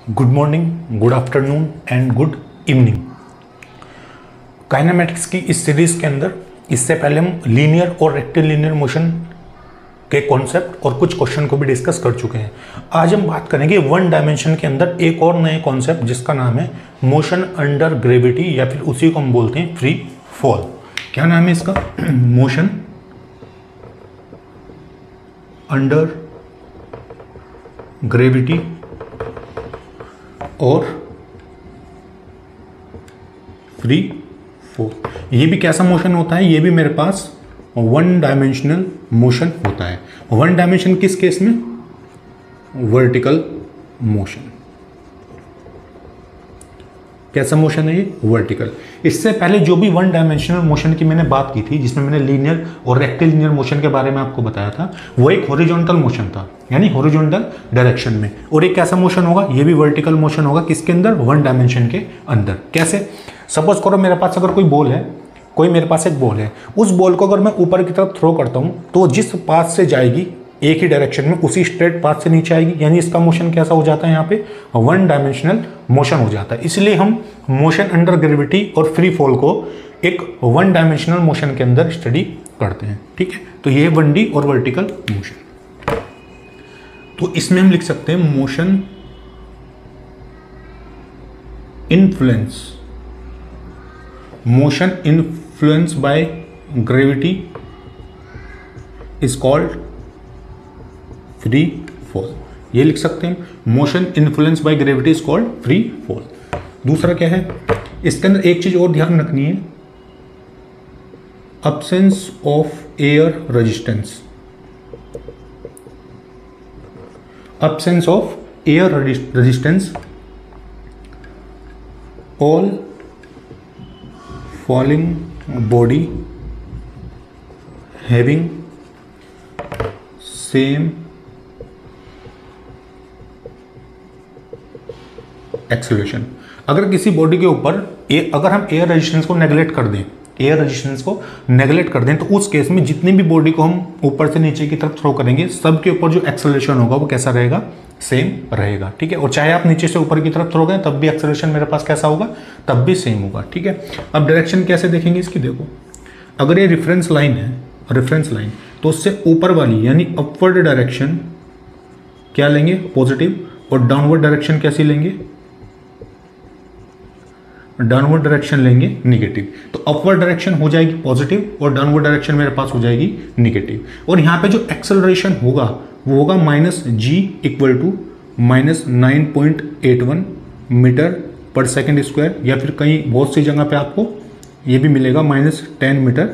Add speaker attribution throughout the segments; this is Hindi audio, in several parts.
Speaker 1: Good morning, good afternoon and good evening. Kinematics की इस सीरीज के अंदर इससे पहले हम लीनियर और रेक्टिलिनियर मोशन के कॉन्सेप्ट और कुछ क्वेश्चन को भी डिस्कस कर चुके हैं। आज हम बात करेंगे वन डायमेंशन के अंदर एक और नए कॉन्सेप्ट जिसका नाम है मोशन अंडर ग्रेविटी, या फिर उसी को हम बोलते हैं फ्री फॉल। क्या नाम है इसका? मोशन अंडर ग्रेविटी और फ्री फॉल। ये भी कैसा मोशन होता है? ये भी मेरे पास वन डायमेंशनल मोशन होता है। वन डायमेंशन किस केस में? Vertical motion. कैसा मोशन है ये? वर्टिकल। इससे पहले जो भी वन डायमेंशनल मोशन की मैंने बात की थी, जिसमें मैंने लीनियर और रेक्टिलिनियर मोशन के बारे में आपको बताया था, वो एक हॉरिजॉन्टल मोशन था, यानी हॉरिजॉन्टल डायरेक्शन में। और एक कैसा मोशन होगा? ये भी वर्टिकल मोशन होगा। किसके अंदर? वन डायमेंशन के अंदर। कैसे? सपोज करो मेरे पास अगर कोई बॉल है, मेरे पास एक बॉल है, उस बॉल को अगर मैं ऊपर की तरफ थ्रो करता हूं तो जिस पाथ से जाएगी एक ही डायरेक्शन में, उसी स्ट्रेट पाथ से नीचे आएगी। यानी इसका मोशन कैसा हो जाता है? यहाँ पे वन डायमेंशनल मोशन हो जाता है। इसलिए हम मोशन अंडर ग्रेविटी और फ्री फॉल को एक वन डायमेंशनल मोशन के अंदर स्टडी करते हैं। ठीक है, तो ये 1D और वर्टिकल मोशन। तो इसमें हम लिख सकते हैं motion influence by gravity is called free fall. ये लिख सकते हैं, motion influence by gravity is called free fall. दूसरा क्या है? इसके अंदर एक चीज और ध्यान रखनी है, absence of air resistance. absence of air resistance, all falling body having same acceleration. अगर किसी बॉडी के ऊपर अगर हम एयर रेजिस्टेंस को नेगलेक्ट कर दें, तो उस केस में जितनी भी बॉडी को हम ऊपर से नीचे की तरफ थ्रो करेंगे, सबके ऊपर जो एक्सेलरेशन होगा वो कैसा रहेगा? सेम रहेगा। ठीक है, और चाहे आप नीचे से ऊपर की तरफ थ्रो करें तब भी एक्सेलरेशन मेरे पास कैसा होगा? तब भी सेम होगा। ठीक है, अब डायरेक्शन कैसे देखेंगे इसकी? देखो, अगर ये रेफरेंस लाइन तो उससे ऊपर वाली यानी अपवर्ड डायरेक्शन क्या लेंगे? पॉजिटिव। और डाउनवर्ड डायरेक्शन कैसी लेंगे? डाउनवर्ड डायरेक्शन लेंगे निगेटिव। तो अपवर्ड डायरेक्शन हो जाएगी पॉजिटिव और डाउनवर्ड डायरेक्शन मेरे पास हो जाएगी निगेटिव। और यहाँ पे जो एक्सेलरेशन होगा वो होगा -g equal to -9.81 metre per second square, या फिर कहीं बहुत सी जगह पे आपको ये भी मिलेगा -10 metre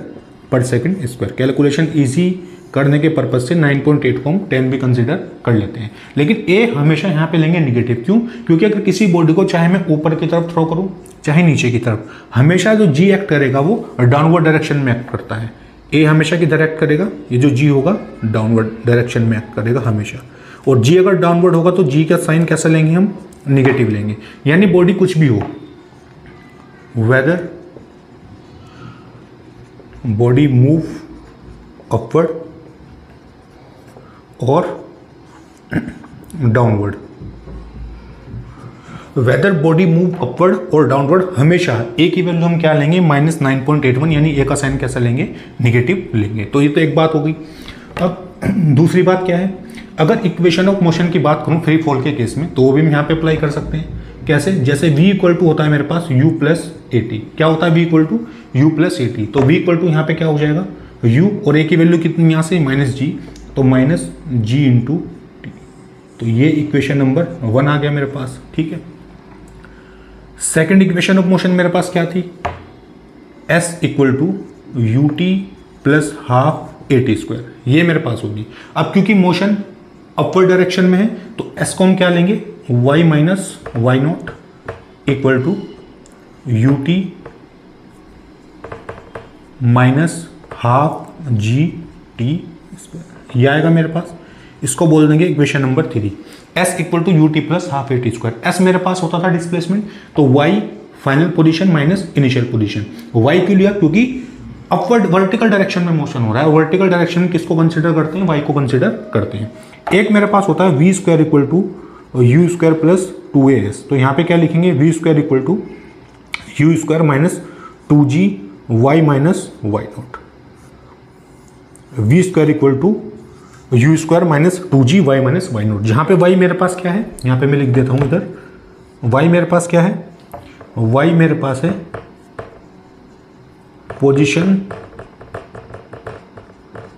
Speaker 1: per second square. Calculation easy करने के पर्पज से 9.8 को हम 10 भी कंसिडर कर लेते हैं, लेकिन ए हमेशा यहाँ पे लेंगे निगेटिव। क्यों? क्योंकि अगर किसी बॉडी को चाहे मैं ऊपर की तरफ थ्रो करूँ चाहे नीचे की तरफ, हमेशा जो जी एक्ट करेगा वो डाउनवर्ड डायरेक्शन में एक्ट करता है। ए हमेशा किधर एक्ट करेगा? ये जो जी होगा डाउनवर्ड डायरेक्शन में एक्ट करेगा हमेशा। और जी अगर डाउनवर्ड होगा तो जी का साइन कैसा लेंगे हम? निगेटिव लेंगे। यानी बॉडी कुछ भी हो, वेदर बॉडी मूव अपवर्ड और downward, whether body move upward और डाउनवर्ड, हमेशा ए की वैल्यू हम क्या लेंगे? -9.81, यानी ए का साइन कैसा लेंगे? निगेटिव लेंगे। तो ये तो एक बात हो गई। अब दूसरी बात क्या है? अगर इक्वेशन ऑफ मोशन की बात करूं फ्री फॉल के केस में, तो वो भी हम यहाँ पे अप्लाई कर सकते हैं। कैसे? जैसे v इक्वल टू होता है मेरे पास u प्लस AT। क्या होता है v equal to? u plus AT। तो v इक्वल टू यहाँ पे क्या हो जाएगा? u, और a की वैल्यू कितनी यहाँ से? -g, तो -g इंटू t। तो ये इक्वेशन नंबर 1 आ गया मेरे पास। ठीक है, सेकेंड इक्वेशन ऑफ मोशन मेरे पास क्या थी? s equal to ut plus half AT square, ये मेरे पास होगी। अब क्योंकि मोशन अपवर्ड डायरेक्शन में है तो s को हम क्या लेंगे? y minus y naught equal to ut minus half gt square, ये आएगा मेरे पास। इसको बोल देंगे equation number 3। s equal to ut plus half AT square. s मेरे पास होता था डिस्प्लेसमेंट, तो y final position minus initial position. y क्यों लिया? क्योंकि अपवर्ड वर्टिकल डायरेक्शन में मोशन हो रहा है। वर्टिकल डायरेक्शन में किसको कंसिडर करते हैं? वाई को कंसिडर करते हैं। एक मेरे पास होता है v square equal to u square plus 2as। तो यहाँ पे क्या लिखेंगे, v square equal to u square minus 2g y minus y naught, v square equal to u square minus 2g y minus y naught. जहाँ पे y मेरे पास क्या है, यहाँ पे मैं लिख देता हूँ इधर, y मेरे पास क्या है, y मेरे पास है position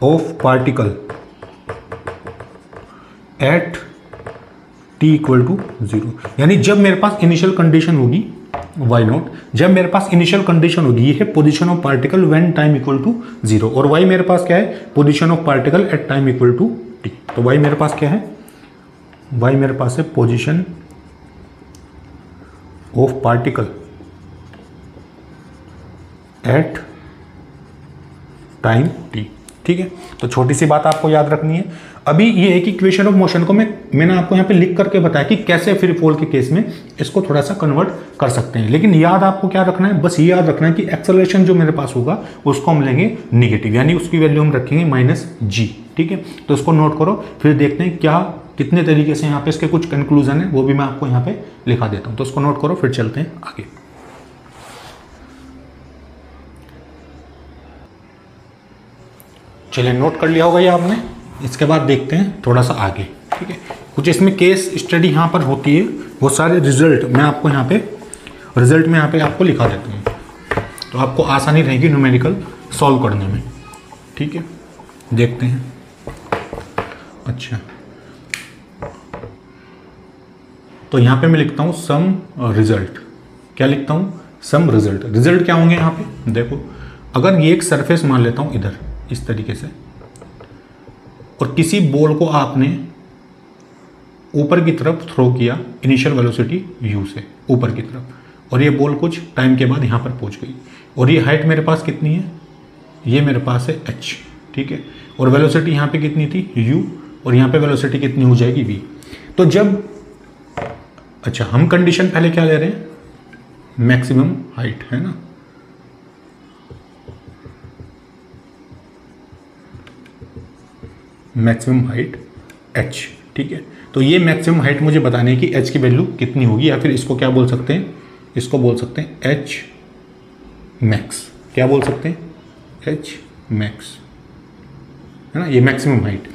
Speaker 1: of particle at t equal to 0। यानी जब मेरे पास इनिशियल कंडीशन होगी y नॉट, जब मेरे पास इनिशियल कंडीशन होगी, ये है position of particle when time equal to 0, और y मेरे पास क्या है, position of particle at time equal to t। तो y मेरे पास क्या है, y मेरे पास है position of particle at time t। ठीक है, तो छोटी सी बात आपको याद रखनी है। अभी ये एक इक्वेशन ऑफ मोशन को मैंने आपको यहाँ पे लिख करके बताया कि कैसे फ्री फॉल के केस में इसको थोड़ा सा कन्वर्ट कर सकते हैं। लेकिन याद आपको क्या रखना है, बस ये याद रखना है कि एक्सेलरेशन जो मेरे पास होगा उसको हम लेंगे निगेटिव, यानी उसकी वैल्यू हम रखेंगे -g। ठीक है, तो इसको नोट करो, फिर देखते हैं क्या कितने तरीके से यहाँ पे इसके कुछ कंक्लूजन है, वो भी मैं आपको यहाँ पे लिखा देता हूँ। तो उसको नोट करो, फिर चलते हैं आगे। चलिए, नोट कर लिया होगा ये आपने। इसके बाद देखते हैं थोड़ा सा आगे। ठीक है, कुछ इसमें केस स्टडी यहाँ पर होती है, बहुत सारे रिजल्ट मैं आपको यहाँ पे आपको लिखा देता हूँ, तो आपको आसानी रहेगी न्यूमेरिकल सॉल्व करने में। ठीक है, देखते हैं। अच्छा, तो यहाँ पे मैं लिखता हूँ सम रिजल्ट। क्या लिखता हूँ, सम रिजल्ट। रिजल्ट क्या होंगे यहाँ पे, देखो, अगर ये एक सरफेस मान लेता हूँ इधर इस तरीके से, और किसी बॉल को आपने ऊपर की तरफ थ्रो किया इनिशियल वेलोसिटी u से ऊपर की तरफ, और ये बॉल कुछ टाइम के बाद यहाँ पर पहुँच गई, और ये हाइट मेरे पास कितनी है, ये मेरे पास है h। ठीक है, और वेलोसिटी यहाँ पे कितनी थी u, और यहाँ पे वेलोसिटी कितनी हो जाएगी v। तो जब, अच्छा, हम कंडीशन पहले क्या ले रहे हैं, मैक्सिमम हाइट है ना, मैक्सिमम हाइट h। ठीक है, तो ये मैक्सिमम हाइट मुझे बताने की h की वैल्यू कितनी होगी, या फिर इसको क्या बोल सकते हैं, इसको बोल सकते हैं h मैक्स। क्या बोल सकते हैं, h मैक्स, है ना, ये मैक्सिमम हाइट।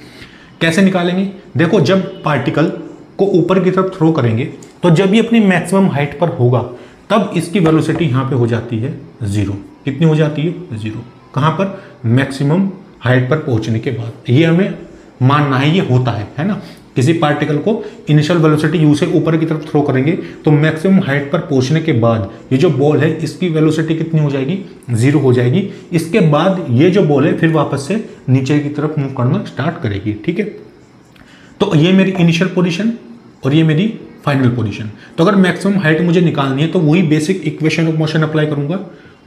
Speaker 1: कैसे निकालेंगे, देखो, जब पार्टिकल को ऊपर की तरफ थ्रो करेंगे, तो जब ये अपनी मैक्सिमम हाइट पर होगा, तब इसकी वेलोसिटी यहाँ पे हो जाती है 0। कितनी हो जाती है, 0। कहाँ पर, मैक्सिमम हाइट पर पहुँचने के बाद। ये हमें मानना है, ये होता है ना। किसी पार्टिकल को इनिशियल वेलोसिटी u से ऊपर की तरफ थ्रो करेंगे, तो मैक्सिमम हाइट पर पहुंचने के बाद ये जो बॉल है इसकी वेलोसिटी कितनी हो जाएगी, 0 हो जाएगी। इसके बाद ये जो बॉल है फिर वापस से नीचे की तरफ मूव करना स्टार्ट करेगी। ठीक है, तो ये मेरी इनिशियल पोजीशन और ये मेरी फाइनल पोजीशन। तो अगर मैक्सिमम हाइट मुझे निकालनी है, तो वही basic equation of motion apply करूंगा,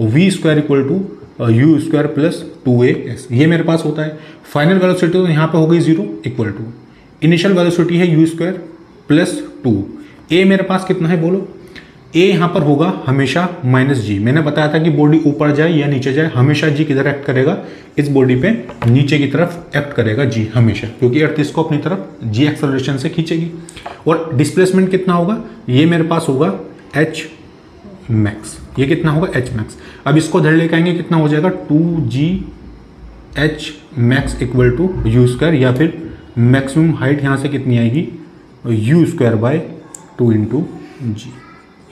Speaker 1: v square equal to u square plus 2as, ये मेरे पास होता है। फाइनल वेलोसिटी तो यहाँ पे हो गई 0 इक्वल टू इनिशियल वेलोसिटी है यू स्क्वायर प्लस 2। ए मेरे पास कितना है बोलो, ए यहाँ पर होगा हमेशा -g। मैंने बताया था कि बॉडी ऊपर जाए या नीचे जाए, हमेशा g किधर एक्ट करेगा, इस बॉडी पे नीचे की तरफ एक्ट करेगा g हमेशा, क्योंकि अर्थ इसको अपनी तरफ g एक्सेलरेशन से खींचेगी। और डिस्प्लेसमेंट कितना होगा, ये मेरे पास होगा h मैक्स। ये कितना होगा, h मैक्स। अब इसको धर लेके आएंगे, कितना हो जाएगा, 2gh max equal to u square, या फिर मैक्सिमम हाइट यहाँ से कितनी आएगी, u square by 2 into g.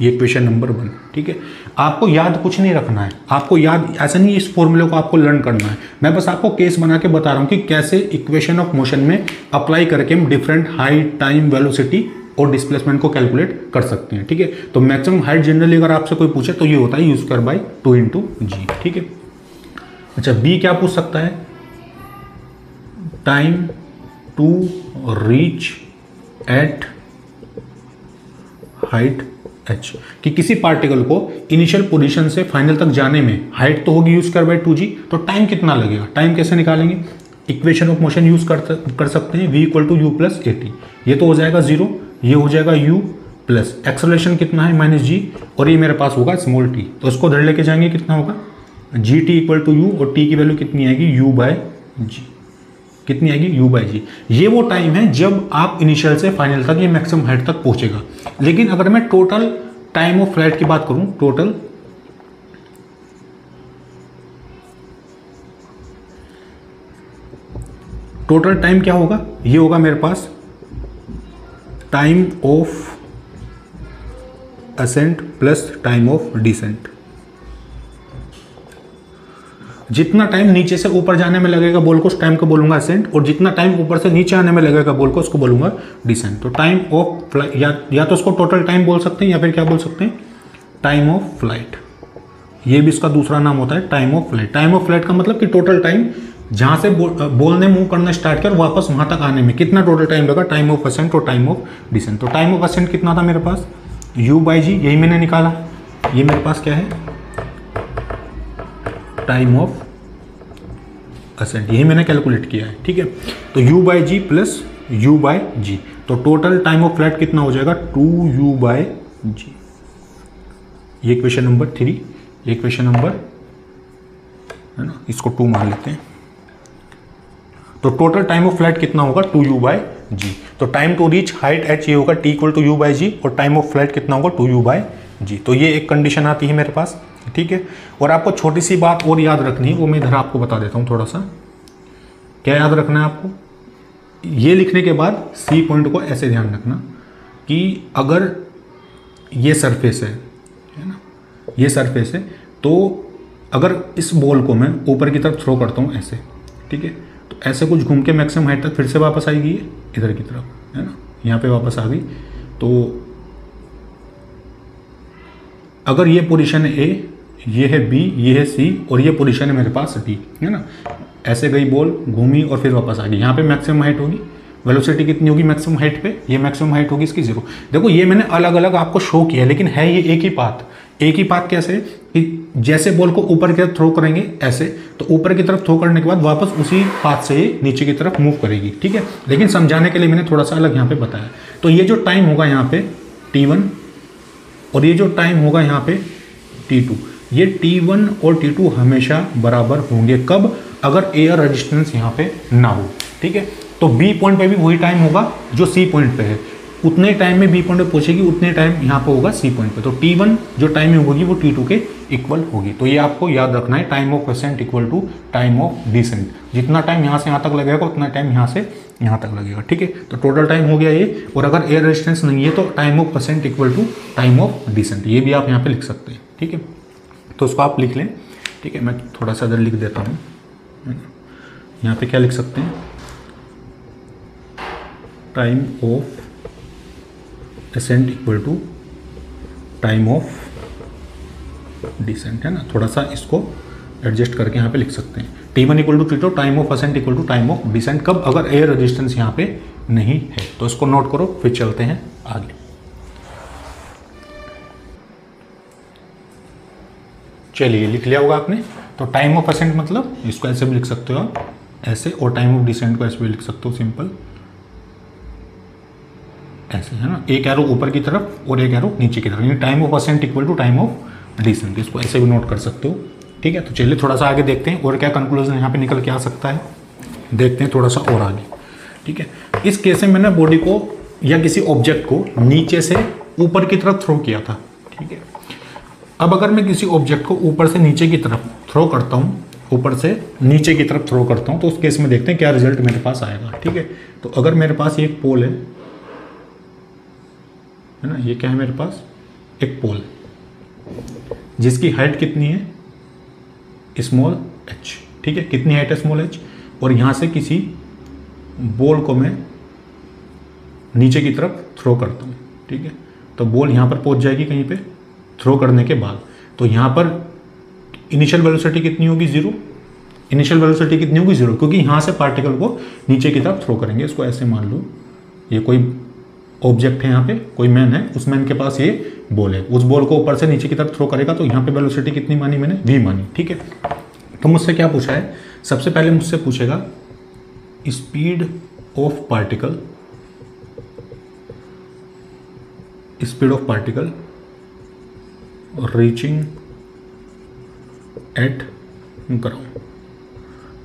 Speaker 1: ये क्वेश्चन नंबर 1। ठीक है, आपको याद कुछ नहीं रखना है, आपको याद ऐसा नहीं इस फॉर्मूले को आपको लर्न करना है। मैं बस आपको केस बना के बता रहा हूँ कि कैसे इक्वेशन ऑफ मोशन में अप्लाई करके हम डिफरेंट हाइट, टाइम, वेलोसिटी और डिस्प्लेसमेंट को कैलकुलेट कर सकते हैं। ठीक है, तो मैक्सिमम हाइट जनरली अगर आपसे कोई पूछे तो ये होता है u square by 2 into g. ठीक है, अच्छा, बी क्या पूछ सकता है, time to reach at height h, कि किसी पार्टिकल को इनिशियल पोजीशन से फाइनल तक जाने में हाइट तो होगी यू स्क्वायर बाई 2g, तो टाइम कितना लगेगा। टाइम कैसे निकालेंगे, इक्वेशन ऑफ मोशन यूज कर सकते हैं, v equal to u plus a t. ये तो हो जाएगा 0, ये हो जाएगा u प्लस एक्सेलरेशन कितना है -g, और ये मेरे पास होगा स्मॉल t। तो इसको धर लेके जाएंगे, कितना होगा, gt इक्वल टू u, और t की वैल्यू कितनी आएगी, u बाय g। कितनी आएगी, u बाई जी। ये वो टाइम है जब आप इनिशियल से फाइनल तक ये मैक्सिमम हाइट तक पहुंचेगा। लेकिन अगर मैं टोटल टाइम ऑफ फ्लाइट की बात करूं, टोटल टाइम क्या होगा, ये होगा मेरे पास time of ascent plus time of descent. जितना टाइम नीचे से ऊपर जाने में लगेगा बॉल को, उस टाइम को बोलूंगा असेंट, और जितना टाइम ऊपर से नीचे आने में लगेगा बॉल को, उसको बोलूंगा डिसेंट। तो टाइम ऑफ फ्लाइट, या तो उसको टोटल टाइम बोल सकते हैं या फिर क्या बोल सकते हैं, टाइम ऑफ फ्लाइट। ये भी इसका दूसरा नाम होता है time of flight. Time of flight का मतलब कि टोटल टाइम जहां से बॉल ने मूव करना स्टार्ट कर वापस वहां तक आने में कितना टोटल टाइम लगा, टाइम ऑफ असेंट और टाइम ऑफ डिसेंट। तो टाइम ऑफ असेंट कितना था मेरे पास, u बाई जी, यही मैंने निकाला। ये मेरे पास क्या है, टाइम ऑफ असेंट, यही मैंने कैलकुलेट किया है, ठीक है। तो u by g plus u by g, तो टोटल टाइम ऑफ फ्लाइट कितना हो जाएगा, 2u बाई जी। ये क्वेश्चन नंबर 3, ये क्वेश्चन नंबर है ना, इसको 2 मान लेते हैं। तो टोटल टाइम ऑफ फ्लाइट कितना होगा, 2u बाई जी। तो time to reach height h ये होगा t equal to u by g, और टाइम ऑफ फ्लाइट कितना होगा, 2u बाई जी। तो ये एक कंडीशन आती है मेरे पास, ठीक है। और आपको छोटी सी बात और याद रखनी है, वो मैं इधर आपको बता देता हूँ थोड़ा सा। क्या याद रखना है आपको, ये लिखने के बाद सी पॉइंट को ऐसे ध्यान रखना कि अगर ये सरफेस है ना, ये सरफेस है, तो अगर इस बॉल को मैं ऊपर की तरफ थ्रो करता हूँ ऐसे, ठीक है, तो ऐसे कुछ घूम के मैक्सिमम हाइट तक फिर से वापस आएगी ये इधर की तरफ, है ना, यहाँ पे वापस आ गई। तो अगर ये पोजीशन है ए, ये है बी, ये है सी, और ये पोजीशन है मेरे पास डी, है ना, ऐसे गई बॉल, घूमी और फिर वापस आ गई। यहाँ पे मैक्सिमम हाइट होगी, वेलोसिटी कितनी होगी मैक्सिमम हाइट पे, ये मैक्सिमम हाइट होगी इसकी 0। देखो ये मैंने अलग अलग आपको शो किया, लेकिन है ये एक ही पाथ। एक ही पाथ कैसे कि जैसे बॉल को ऊपर की तरफ थ्रो करेंगे ऐसे, तो ऊपर की तरफ थ्रो करने के बाद वापस उसी पाथ से नीचे की तरफ मूव करेगी, ठीक है। लेकिन समझाने के लिए मैंने थोड़ा सा अलग यहाँ पे बताया। तो ये जो टाइम होगा यहाँ पे t1, और ये जो टाइम होगा यहाँ पे t2, ये t1 और t2 हमेशा बराबर होंगे। कब, अगर एयर रेजिस्टेंस यहाँ पे ना हो, ठीक है। तो बी पॉइंट पे भी वही टाइम होगा जो सी पॉइंट पे है, उतने टाइम में बी पॉइंट पे पहुंचेगी, उतने टाइम यहाँ पे होगा सी पॉइंट पे। तो t1 जो टाइमिंग होगी वो t2 के इक्वल होगी। तो ये आपको याद रखना है, time of ascent equal to time of descent. जितना टाइम यहाँ से यहाँ तक लगेगा उतना टाइम यहाँ से यहाँ तक लगेगा, ठीक है। तो टोटल टाइम हो गया ये, और अगर एयर रेजिस्टेंस नहीं है तो time of ascent equal to time of descent, ये भी आप यहाँ पे लिख सकते हैं, ठीक है। तो उसको आप लिख लें, ठीक है। मैं थोड़ा सा इधर लिख देता हूँ, यहाँ पे क्या लिख सकते हैं, time of ascent equal to time of descent, है ना। थोड़ा सा इसको एडजस्ट करके यहाँ पे लिख सकते हैं, t1 equal to t2, time of ascent equal to time of descent. कब, अगर एयर रेजिस्टेंस यहाँ पे नहीं है। तो इसको नोट करो, फिर चलते हैं आगे। चलिए, लिख लिया होगा आपने। तो टाइम ऑफ असेंट मतलब इसको ऐसे भी लिख सकते हो आप, ऐसे, और टाइम ऑफ डिसेंट को ऐसे भी लिख सकते हो, सिंपल ऐसे, है ना। एक एरो ऊपर की तरफ और एक एरो नीचे की तरफ, यानी time of ascent equal to time of descent. इसको ऐसे भी नोट कर सकते हो, ठीक है। तो चलिए थोड़ा सा आगे देखते हैं और क्या कंक्लूजन यहाँ पे निकल के आ सकता है, देखते हैं थोड़ा सा और आगे, ठीक है। इस केस में मैंने बॉडी को या किसी ऑब्जेक्ट को नीचे से ऊपर की तरफ थ्रो किया था, ठीक है। अब अगर मैं किसी ऑब्जेक्ट को ऊपर से नीचे की तरफ थ्रो करता हूँ, ऊपर से नीचे की तरफ थ्रो करता हूँ, तो उस केस में देखते हैं क्या रिजल्ट मेरे पास आएगा, ठीक है। तो अगर मेरे पास एक पोल है ना, ये क्या है मेरे पास, एक पोल जिसकी हाइट कितनी है, स्मॉल h, ठीक है। कितनी हाइट है, स्मॉल h, और यहाँ से किसी बॉल को मैं नीचे की तरफ थ्रो करता हूँ, ठीक है। तो बॉल यहाँ पर पहुँच जाएगी कहीं पे थ्रो करने के बाद। तो यहाँ पर इनिशियल वेलोसिटी कितनी होगी, 0। इनिशियल वेलोसिटी कितनी होगी, 0, क्योंकि यहाँ से पार्टिकल को नीचे की तरफ थ्रो करेंगे। इसको ऐसे मान लो, ये कोई ऑब्जेक्ट है, यहाँ पे कोई मैन है, उस मैन के पास ये बॉल है, उस बॉल को ऊपर से नीचे की तरफ थ्रो करेगा। तो यहाँ पे वेलोसिटी कितनी मानी मैंने, v मानी, ठीक है। तो मुझसे क्या पूछा है, सबसे पहले मुझसे पूछेगा speed of particle, speed of particle reaching eight ground,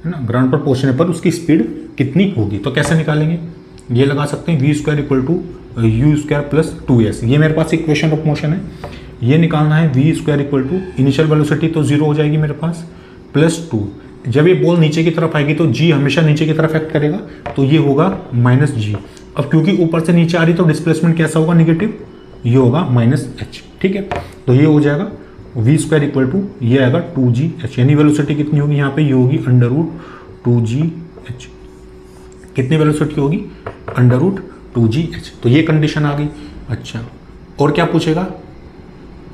Speaker 1: है ना। ग्राउंड पर पहुंचने पर उसकी स्पीड कितनी होगी। तो कैसे निकालेंगे, ये लगा सकते हैं v square equal to u square plus 2s। ये मेरे पास इक्वेशन ऑफ मोशन है, ये निकालना है v square equal to initial velocity तो 0 हो जाएगी मेरे पास, प्लस 2। जब ये बॉल नीचे की तरफ आएगी तो जी हमेशा नीचे की तरफ एक्ट करेगा, तो ये होगा माइनस जी। अब क्योंकि ऊपर से नीचे आ रही तो डिस्प्लेसमेंट कैसा होगा, निगेटिव, ये होगा माइनस एच। ठीक है, तो ये हो जाएगा वी स्क्वायर इक्वल टू, ये आएगा 2gh, यानी वेलोसिटी कितनी होगी यहाँ पे, ये होगी अंडर रूट 2gh। कितनी वेलोसिटी होगी, अंडर रूट 2gh। तो ये कंडीशन आ गई। अच्छा, और क्या पूछेगा,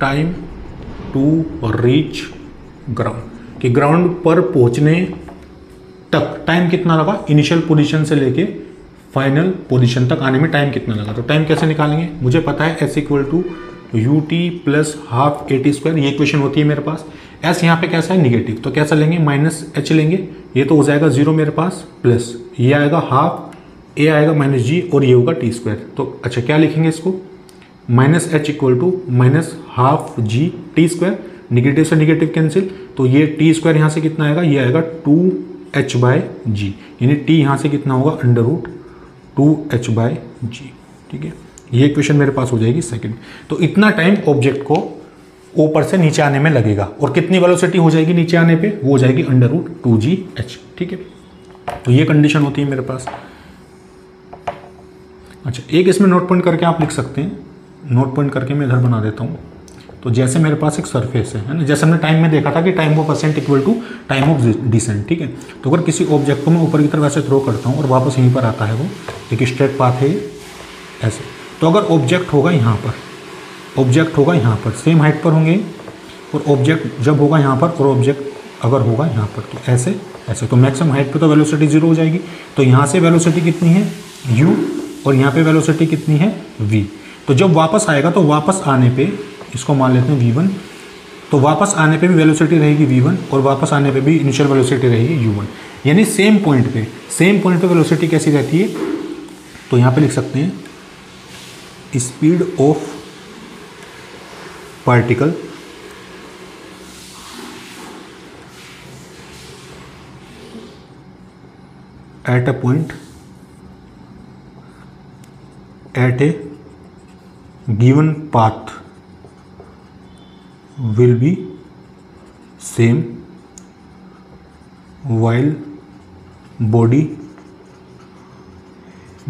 Speaker 1: टाइम टू रीच ग्राउंड, कि ग्राउंड पर पहुंचने तक टाइम कितना लगा, इनिशियल पोजीशन से लेके फाइनल पोजीशन तक आने में टाइम कितना लगा। तो टाइम कैसे निकालेंगे, मुझे पता है s equal to u t plus half a t square, ये इक्वेशन होती है मेरे पास। एस यहाँ पे कैसा है, निगेटिव, तो कैसा लेंगे, माइनस एच लेंगे, ये तो हो जाएगा 0 मेरे पास, प्लस ये आएगा हाफ, ए आएगा माइनस जी, और ये होगा टी स्क्वायर। तो अच्छा क्या लिखेंगे इसको, minus h equal to minus half g t square, negative से निगेटिव कैंसिल, तो ये टी स्क्वायर यहाँ से कितना आएगा, ये आएगा 2h बाय जी, यानी टी यहाँ से कितना होगा, अंडर रूट 2h बाय जी। ठीक है, ये इक्वेशन मेरे पास हो जाएगी सेकंड। तो इतना टाइम ऑब्जेक्ट को ऊपर से नीचे आने में लगेगा, और कितनी वेलोसिटी हो जाएगी नीचे आने पे, वो हो जाएगी अंडर रूट 2gh। ठीक है, तो ये कंडीशन होती है मेरे पास। अच्छा, एक इसमें नोट पॉइंट करके आप लिख सकते हैं, नोट पॉइंट करके मैं इधर बना देता हूँ। तो जैसे मेरे पास एक सरफेस है ना, जैसे हमने टाइम में देखा था कि time of ascent equal to time of descent. ठीक है, तो अगर किसी ऑब्जेक्ट को मैं ऊपर की तरफ ऐसे थ्रो करता हूँ और वापस यहीं पर आता है, वो एक स्ट्रेट पाथ है ऐसे, तो अगर ऑब्जेक्ट होगा यहाँ पर, ऑब्जेक्ट होगा यहाँ पर, सेम हाइट पर होंगे, और ऑब्जेक्ट जब होगा यहाँ पर और ऑब्जेक्ट अगर होगा यहाँ पर, तो ऐसे ऐसे, तो मैक्सिमम हाइट पे तो वेलोसिटी 0 हो जाएगी। तो यहाँ से वेलोसिटी कितनी है u, और यहाँ पे वेलोसिटी कितनी है v। तो जब वापस आएगा तो वापस आने पे इसको मान लेते हैं v1, तो वापस आने पे भी वेलोसिटी रहेगी v1, और वापस आने पे भी इनिशियल वेलोसिटी रहेगी u1, यानी सेम पॉइंट पे वेलोसिटी कैसी रहती है। तो यहाँ पे लिख सकते हैं speed of particle at a point at a given path will be same while body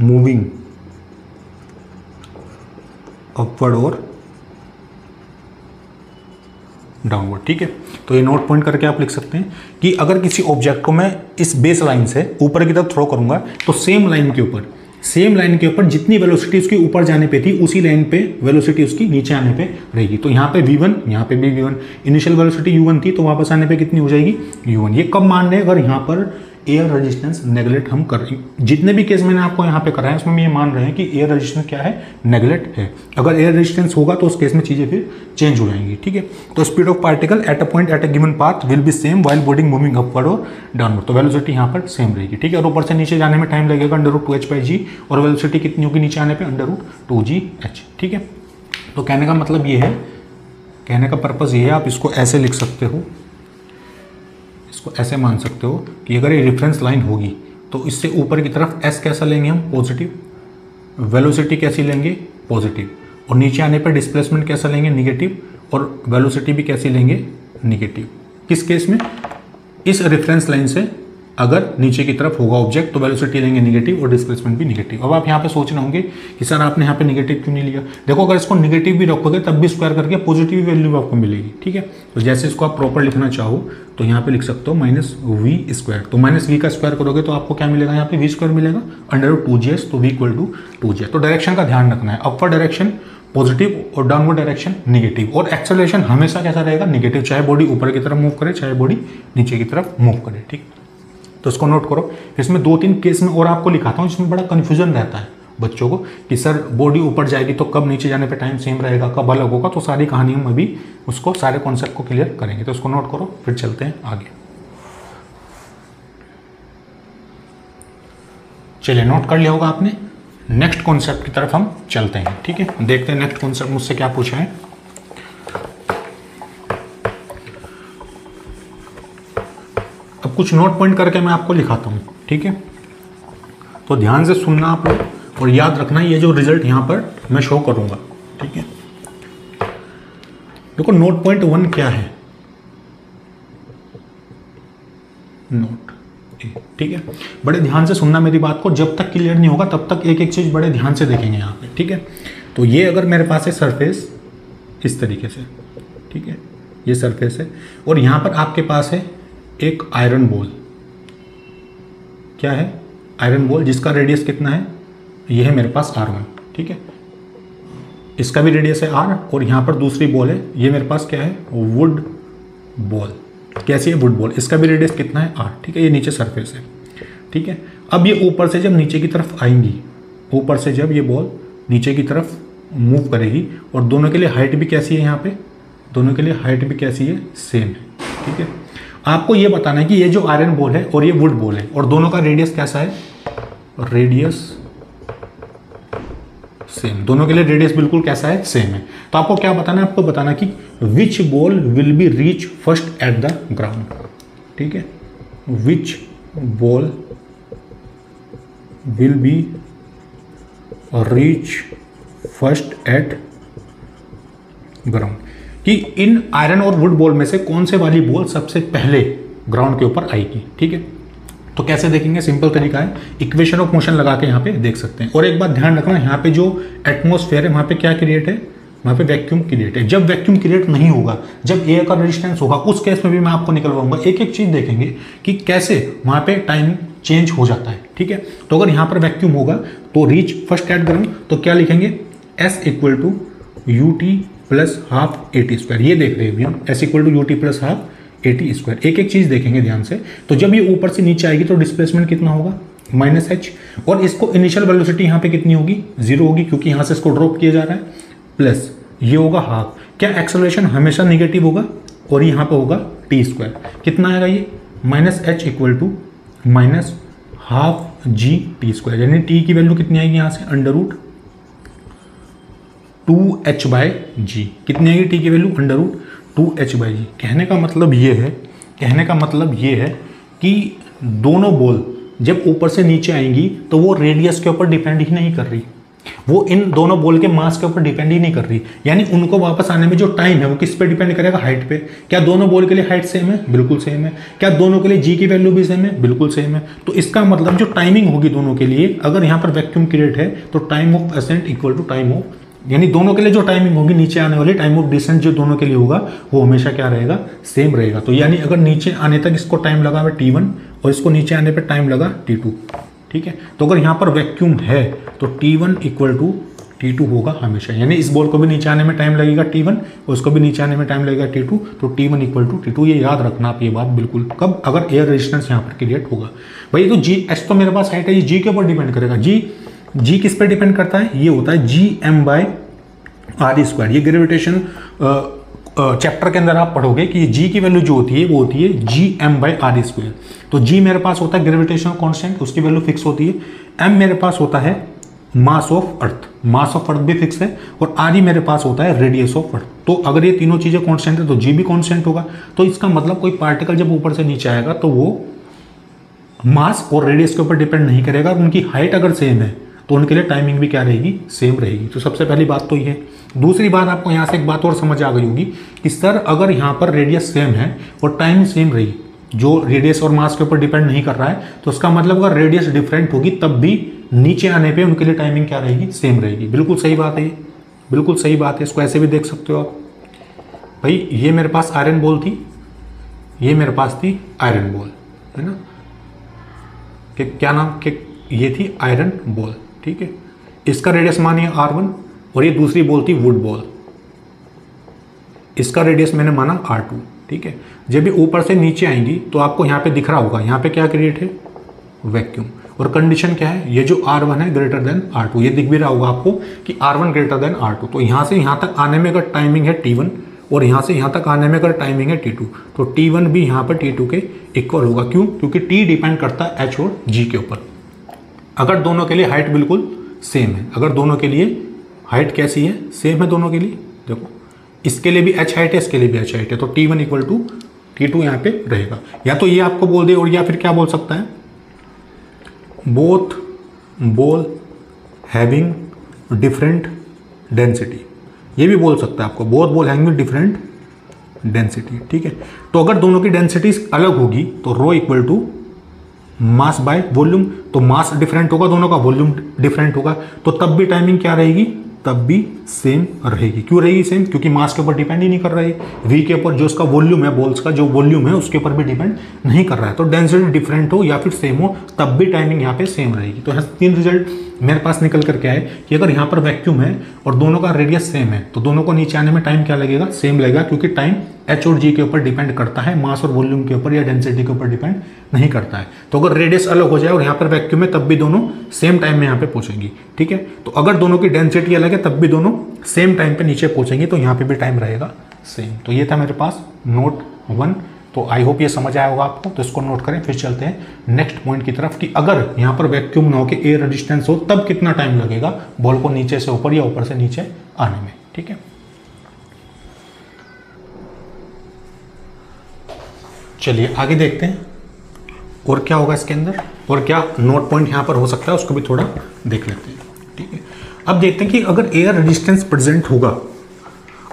Speaker 1: moving upward और डाउनवर्ड। ठीक है, तो ये नोट पॉइंट करके आप लिख सकते हैं कि अगर किसी ऑब्जेक्ट को मैं इस बेस लाइन से ऊपर की तरफ थ्रो करूंगा, तो सेम लाइन के ऊपर जितनी वेलोसिटी उसकी ऊपर जाने पे थी, उसी लाइन पे वेलोसिटी उसकी नीचे आने पे रहेगी। तो यहाँ पे v1, यहाँ पे भी v1, इनिशियल वेलोसिटी u1 थी, तो वापस आने पे कितनी हो जाएगी u1। ये कब मान रहे हैं, अगर यहाँ पर एयर रेजिस्टेंस नेगलेक्ट हम कर रहे हैं। जितने भी केस मैंने आपको यहाँ पे कराया उसमें ये मान रहे हैं कि एयर रेजिस्टेंस क्या है, नेगलेक्ट है। अगर एयर रेजिस्टेंस होगा तो उस केस में चीज़ें फिर चेंज हो जाएंगी। ठीक है, तो speed of particle at a point at a given path will be same while body moving upward और डाउनवर्ड। तो वेलोसिटी यहाँ पर सेम रहेगी। ठीक है, और ऊपर से नीचे जाने में टाइम लगेगा under root 2h by g, और वेलोसिटी कितनी होगी नीचे आने पर, अंडर रूट 2gh। ठीक है, तो कहने का मतलब ये है, कहने का पर्पज़ ये है, आप इसको ऐसे लिख सकते हो, इसको ऐसे मान सकते हो कि अगर ये रेफरेंस लाइन होगी तो इससे ऊपर की तरफ s कैसा लेंगे हम, पॉजिटिव, वेलोसिटी कैसी लेंगे, पॉजिटिव, और नीचे आने पर डिस्प्लेसमेंट कैसा लेंगे, निगेटिव, और वेलोसिटी भी कैसी लेंगे, निगेटिव। किस केस में, इस रेफरेंस लाइन से अगर नीचे की तरफ होगा ऑब्जेक्ट तो वेलोसिटी लेंगे निगेटिव और डिस्प्लेसमेंट भी निगेटिव। अब आप यहाँ पे सोच रहे होंगे कि सर आपने यहाँ पे निगेटिव क्यों नहीं लिया। देखो, अगर इसको निगेटिव भी रखोगे तब भी स्क्वायर करके पॉजिटिव वैल्यू आपको मिलेगी। ठीक है, तो जैसे इसको आप प्रॉपर लिखना चाहो तो यहाँ पे लिख सकते हो माइनस वी स्क्वायर। तो माइनस वी का स्क्वायर करोगे तो आपको क्या मिलेगा, यहाँ पे वी स्क्वायर मिलेगा अंडर रूट 2gh, तो वी इक्वल टू 2gh। तो डायरेक्शन का ध्यान रखना है, अपवर्ड डायरेक्शन पॉजिटिव और डाउनवर्ड डायरेक्शन निगेटिव, और एक्सेलरेशन हमेशा कैसा रहेगा, निगेटिव, चाहे बॉडी ऊपर की तरफ मूव करे चाहे बॉडी नीचे की तरफ मूव करे। ठीक, तो इसको नोट करो। इसमें 2-3 केस में और आपको लिखाता हूँ जिसमें बड़ा कन्फ्यूजन रहता है बच्चों को कि सर बॉडी ऊपर जाएगी तो कब नीचे जाने पे टाइम सेम रहेगा, कब अलग होगा। तो सारी कहानी हम अभी उसको सारे कॉन्सेप्ट को क्लियर करेंगे। तो इसको नोट करो, फिर चलते हैं आगे। चलिए, नोट कर लिया होगा आपने। नेक्स्ट कॉन्सेप्ट की तरफ हम चलते हैं। ठीक है, देखते हैं नेक्स्ट कॉन्सेप्ट मुझसे क्या पूछा है। अब कुछ नोट पॉइंट करके मैं आपको लिखाता हूँ। ठीक है, तो ध्यान से सुनना आप लोग और याद रखना ये जो रिजल्ट यहाँ पर मैं शो करूँगा, ठीक है। देखो नोट पॉइंट 1 क्या है, नोट ए, ठीक है। बड़े ध्यान से सुनना मेरी बात को, जब तक क्लियर नहीं होगा तब तक एक एक चीज़ बड़े ध्यान से देखेंगे यहाँ पे, ठीक है। तो ये अगर मेरे पास है सरफेस इस तरीके से, ठीक है, ये सरफेस है और यहाँ पर आपके पास है एक आयरन बॉल, क्या है, आयरन बॉल, जिसका रेडियस कितना है, ये है मेरे पास R1, ठीक है। इसका भी रेडियस है R और यहाँ पर दूसरी बॉल है, ये मेरे पास क्या है, वुड बॉल, कैसी है, वुड बॉल, इसका भी रेडियस कितना है R, ठीक है। ये नीचे सरफेस है, ठीक है। अब ये ऊपर से जब नीचे की तरफ आएंगी, ऊपर से जब ये बॉल नीचे की तरफ मूव करेगी और दोनों के लिए हाइट भी कैसी है, यहाँ पे दोनों के लिए हाइट भी कैसी है, सेम है, ठीक है। आपको ये बताना है कि ये जो आयरन बॉल है और ये वुड बॉल है और दोनों का रेडियस कैसा है, रेडियस सेम, दोनों के लिए रेडियस बिल्कुल कैसा है, सेम है। तो आपको क्या बताना है, आपको बताना कि which ball will be reach first at the ground, ठीक है, which ball will be reach first at ground, कि इन आयरन और वुड बॉल में से कौन से वाली बॉल सबसे पहले ग्राउंड के ऊपर आएगी, ठीक है। तो कैसे देखेंगे, सिंपल तरीका है, इक्वेशन ऑफ मोशन लगा के यहाँ पे देख सकते हैं। और एक बात ध्यान रखना, यहाँ पे जो एटमॉस्फेयर है वहाँ पे क्या क्रिएट है, वहाँ पे वैक्यूम क्रिएट है। जब वैक्यूम क्रिएट नहीं होगा, जब एयर का रेजिस्टेंस होगा, उस केस में भी मैं आपको निकलवाऊंगा, एक एक चीज देखेंगे कि कैसे वहाँ पे टाइम चेंज हो जाता है, ठीक है। तो अगर यहाँ पर वैक्यूम होगा तो रीच फर्स्ट एट ग्राउंड, तो क्या लिखेंगे, S equal to u t plus half a t square, ये देख रहे हैं हम, S equal to u t plus half a t square. एक एक चीज देखेंगे ध्यान से। तो जब ये ऊपर से नीचे आएगी तो डिस्प्लेसमेंट कितना होगा, -h, और इसको इनिशियल वेलोसिटी यहाँ पे कितनी होगी, 0 होगी, क्योंकि यहाँ से इसको ड्रॉप किया जा रहा है, प्लस ये होगा हाफ। क्या एक्सेलरेशन हमेशा निगेटिव होगा, और यहाँ पे होगा टी स्क्वायर, कितना आएगा ये, -h equal to minus half g t square, यानी टी की वैल्यू कितनी आएगी यहाँ से, √2h/g, कितनी आएगी टी की वैल्यू, √2h/g। कहने का मतलब ये है कि दोनों बॉल जब ऊपर से नीचे आएंगी तो वो रेडियस के ऊपर डिपेंड ही नहीं कर रही, वो इन दोनों बॉल के मास के ऊपर डिपेंड ही नहीं कर रही, यानी उनको वापस आने में जो टाइम है वो किस पे डिपेंड करेगा, हाइट पे। क्या दोनों बॉल के लिए हाइट सेम है, बिल्कुल सेम है। क्या दोनों के लिए जी की वैल्यू भी सेम है, बिल्कुल सेम है। तो इसका मतलब जो टाइमिंग होगी दोनों के लिए, अगर यहाँ पर वैक्यूम क्रिएट है तो time of ascent equal to time of, यानी दोनों के लिए जो टाइमिंग होगी नीचे आने वाली, टाइम ऑफ डिसेंट जो दोनों के लिए होगा वो हमेशा क्या रहेगा, सेम रहेगा। तो यानी अगर नीचे आने तक इसको टाइम लगा हुआ T1 और इसको नीचे आने पर टाइम लगा T2, ठीक है। तो अगर यहाँ पर वैक्यूम है तो T1 इक्वल टू T2 होगा हमेशा, यानी इस बॉल को भी नीचे आने में टाइम लगेगा T1 और उसको भी नीचे आने में टाइम लगेगा T2, तो T1 इक्वल टू T2। ये याद रखना आप, ये बात बिल्कुल, कब, अगर एयर रेजिस्टेंस यहाँ पर क्रिएट होगा। भाई तो जी एच तो मेरे पास हाइट है, ये जी के ऊपर डिपेंड करेगा। जी किस पर डिपेंड करता है, ये होता है Gm/r²। ये ग्रेविटेशन चैप्टर के अंदर आप पढ़ोगे कि जी की वैल्यू जो होती है वो होती है Gm/r²। तो जी मेरे पास होता है ग्रेविटेशनल कांस्टेंट, उसकी वैल्यू फिक्स होती है। एम मेरे पास होता है mass of earth, mass of earth भी फिक्स है, और आर ही मेरे पास होता है रेडियस ऑफ अर्थ। तो अगर ये तीनों चीजें कांस्टेंट है तो जी भी कांस्टेंट होगा। तो इसका मतलब कोई पार्टिकल जब ऊपर से नीचे आएगा तो वो मास और रेडियस के ऊपर डिपेंड नहीं करेगा। उनकी हाइट अगर सेम है तो उनके लिए टाइमिंग भी क्या रहेगी, सेम रहेगी। तो सबसे पहली बात तो ये है। दूसरी बात, आपको यहाँ से एक बात और समझ आ गई होगी कि सर अगर यहाँ पर रेडियस सेम है और टाइम सेम रही, जो रेडियस और मास के ऊपर डिपेंड नहीं कर रहा है, तो उसका मतलब अगर रेडियस डिफरेंट होगी तब भी नीचे आने पे उनके लिए टाइमिंग क्या रहेगी, सेम रहेगी। बिल्कुल सही बात है, बिल्कुल सही बात है। इसको ऐसे भी देख सकते हो आप। भाई ये मेरे पास आयरन बॉल थी, ये मेरे पास थी आयरन बॉल, है ना, कि क्या नाम, कि ये थी आयरन बॉल, ठीक है। इसका रेडियस मानिए R1 और ये दूसरी बॉल थी वुड बॉल, इसका रेडियस मैंने माना R2, ठीक है। जब ये ऊपर से नीचे आएंगी तो आपको यहाँ पे दिख रहा होगा, यहाँ पे क्या क्रिएट है, वैक्यूम। और कंडीशन क्या है, ये जो R1 है ग्रेटर देन R2, ये दिख भी रहा होगा आपको कि R1 ग्रेटर देन R2। तो यहाँ से यहाँ तक आने में अगर टाइमिंग है T1 और यहाँ से यहाँ तक आने में अगर टाइमिंग है T2, तो T1 भी यहाँ पर T2 के इक्वल होगा। क्यों, क्योंकि T डिपेंड करता है H और G के ऊपर। अगर दोनों के लिए हाइट बिल्कुल सेम है, अगर दोनों के लिए हाइट कैसी है, सेम है दोनों के लिए, देखो इसके लिए भी h हाइट है, इसके लिए भी h हाइट है, तो T1 इक्वल टू T2 यहाँ पे रहेगा। या तो ये आपको बोल दे, और या फिर क्या बोल सकता है, both ball having different density, ये भी बोल सकता है आपको, both ball having different density, ठीक है। तो अगर दोनों की डेंसिटीज अलग होगी तो rho equal to mass by volume, तो मास डिफरेंट होगा दोनों का, वॉल्यूम डिफरेंट होगा, तो तब भी टाइमिंग क्या रहेगी, तब भी सेम रहेगी। क्यों रहेगी सेम, क्योंकि मास के ऊपर डिपेंड ही नहीं कर रहा है, वी के ऊपर जो उसका वॉल्यूम है, बॉल्स का जो वॉल्यूम है उसके ऊपर भी डिपेंड नहीं कर रहा है। तो डेंसिटी डिफरेंट हो या फिर सेम हो तब भी टाइमिंग यहाँ पे सेम रहेगी। तो यहाँ 3 रिजल्ट मेरे पास निकल कर क्या है कि अगर यहाँ पर वैक्यूम है और दोनों का रेडियस सेम है तो दोनों को नीचे आने में टाइम क्या लगेगा, सेम लगेगा, क्योंकि टाइम एच और जी के ऊपर डिपेंड करता है, मास और वॉल्यूम के ऊपर या डेंसिटी के ऊपर डिपेंड नहीं करता है। तो अगर रेडियस अलग हो जाए और यहाँ पर वैक्यूम है तब भी दोनों सेम टाइम में यहाँ पे पहुंचेंगी, ठीक है। तो अगर दोनों की डेंसिटी अलग है तब भी दोनों सेम टाइम पे नीचे पहुंचेंगी, तो यहाँ पे भी टाइम रहेगा सेम। तो ये था मेरे पास नोट 1। तो आई होप ये समझ आया होगा आपको, तो इसको नोट करें। फिर चलते हैं नेक्स्ट पॉइंट की तरफ कि अगर यहाँ पर वैक्यूम ना हो के एयर रेजिस्टेंस हो तब कितना टाइम लगेगा बॉल को नीचे से ऊपर या ऊपर से नीचे आने में, ठीक है। चलिए आगे देखते हैं और क्या होगा इसके अंदर, और क्या नोट पॉइंट यहाँ पर हो सकता है उसको भी थोड़ा देख लेते हैं, ठीक है। अब देखते हैं कि अगर एयर रेजिस्टेंस प्रेजेंट होगा,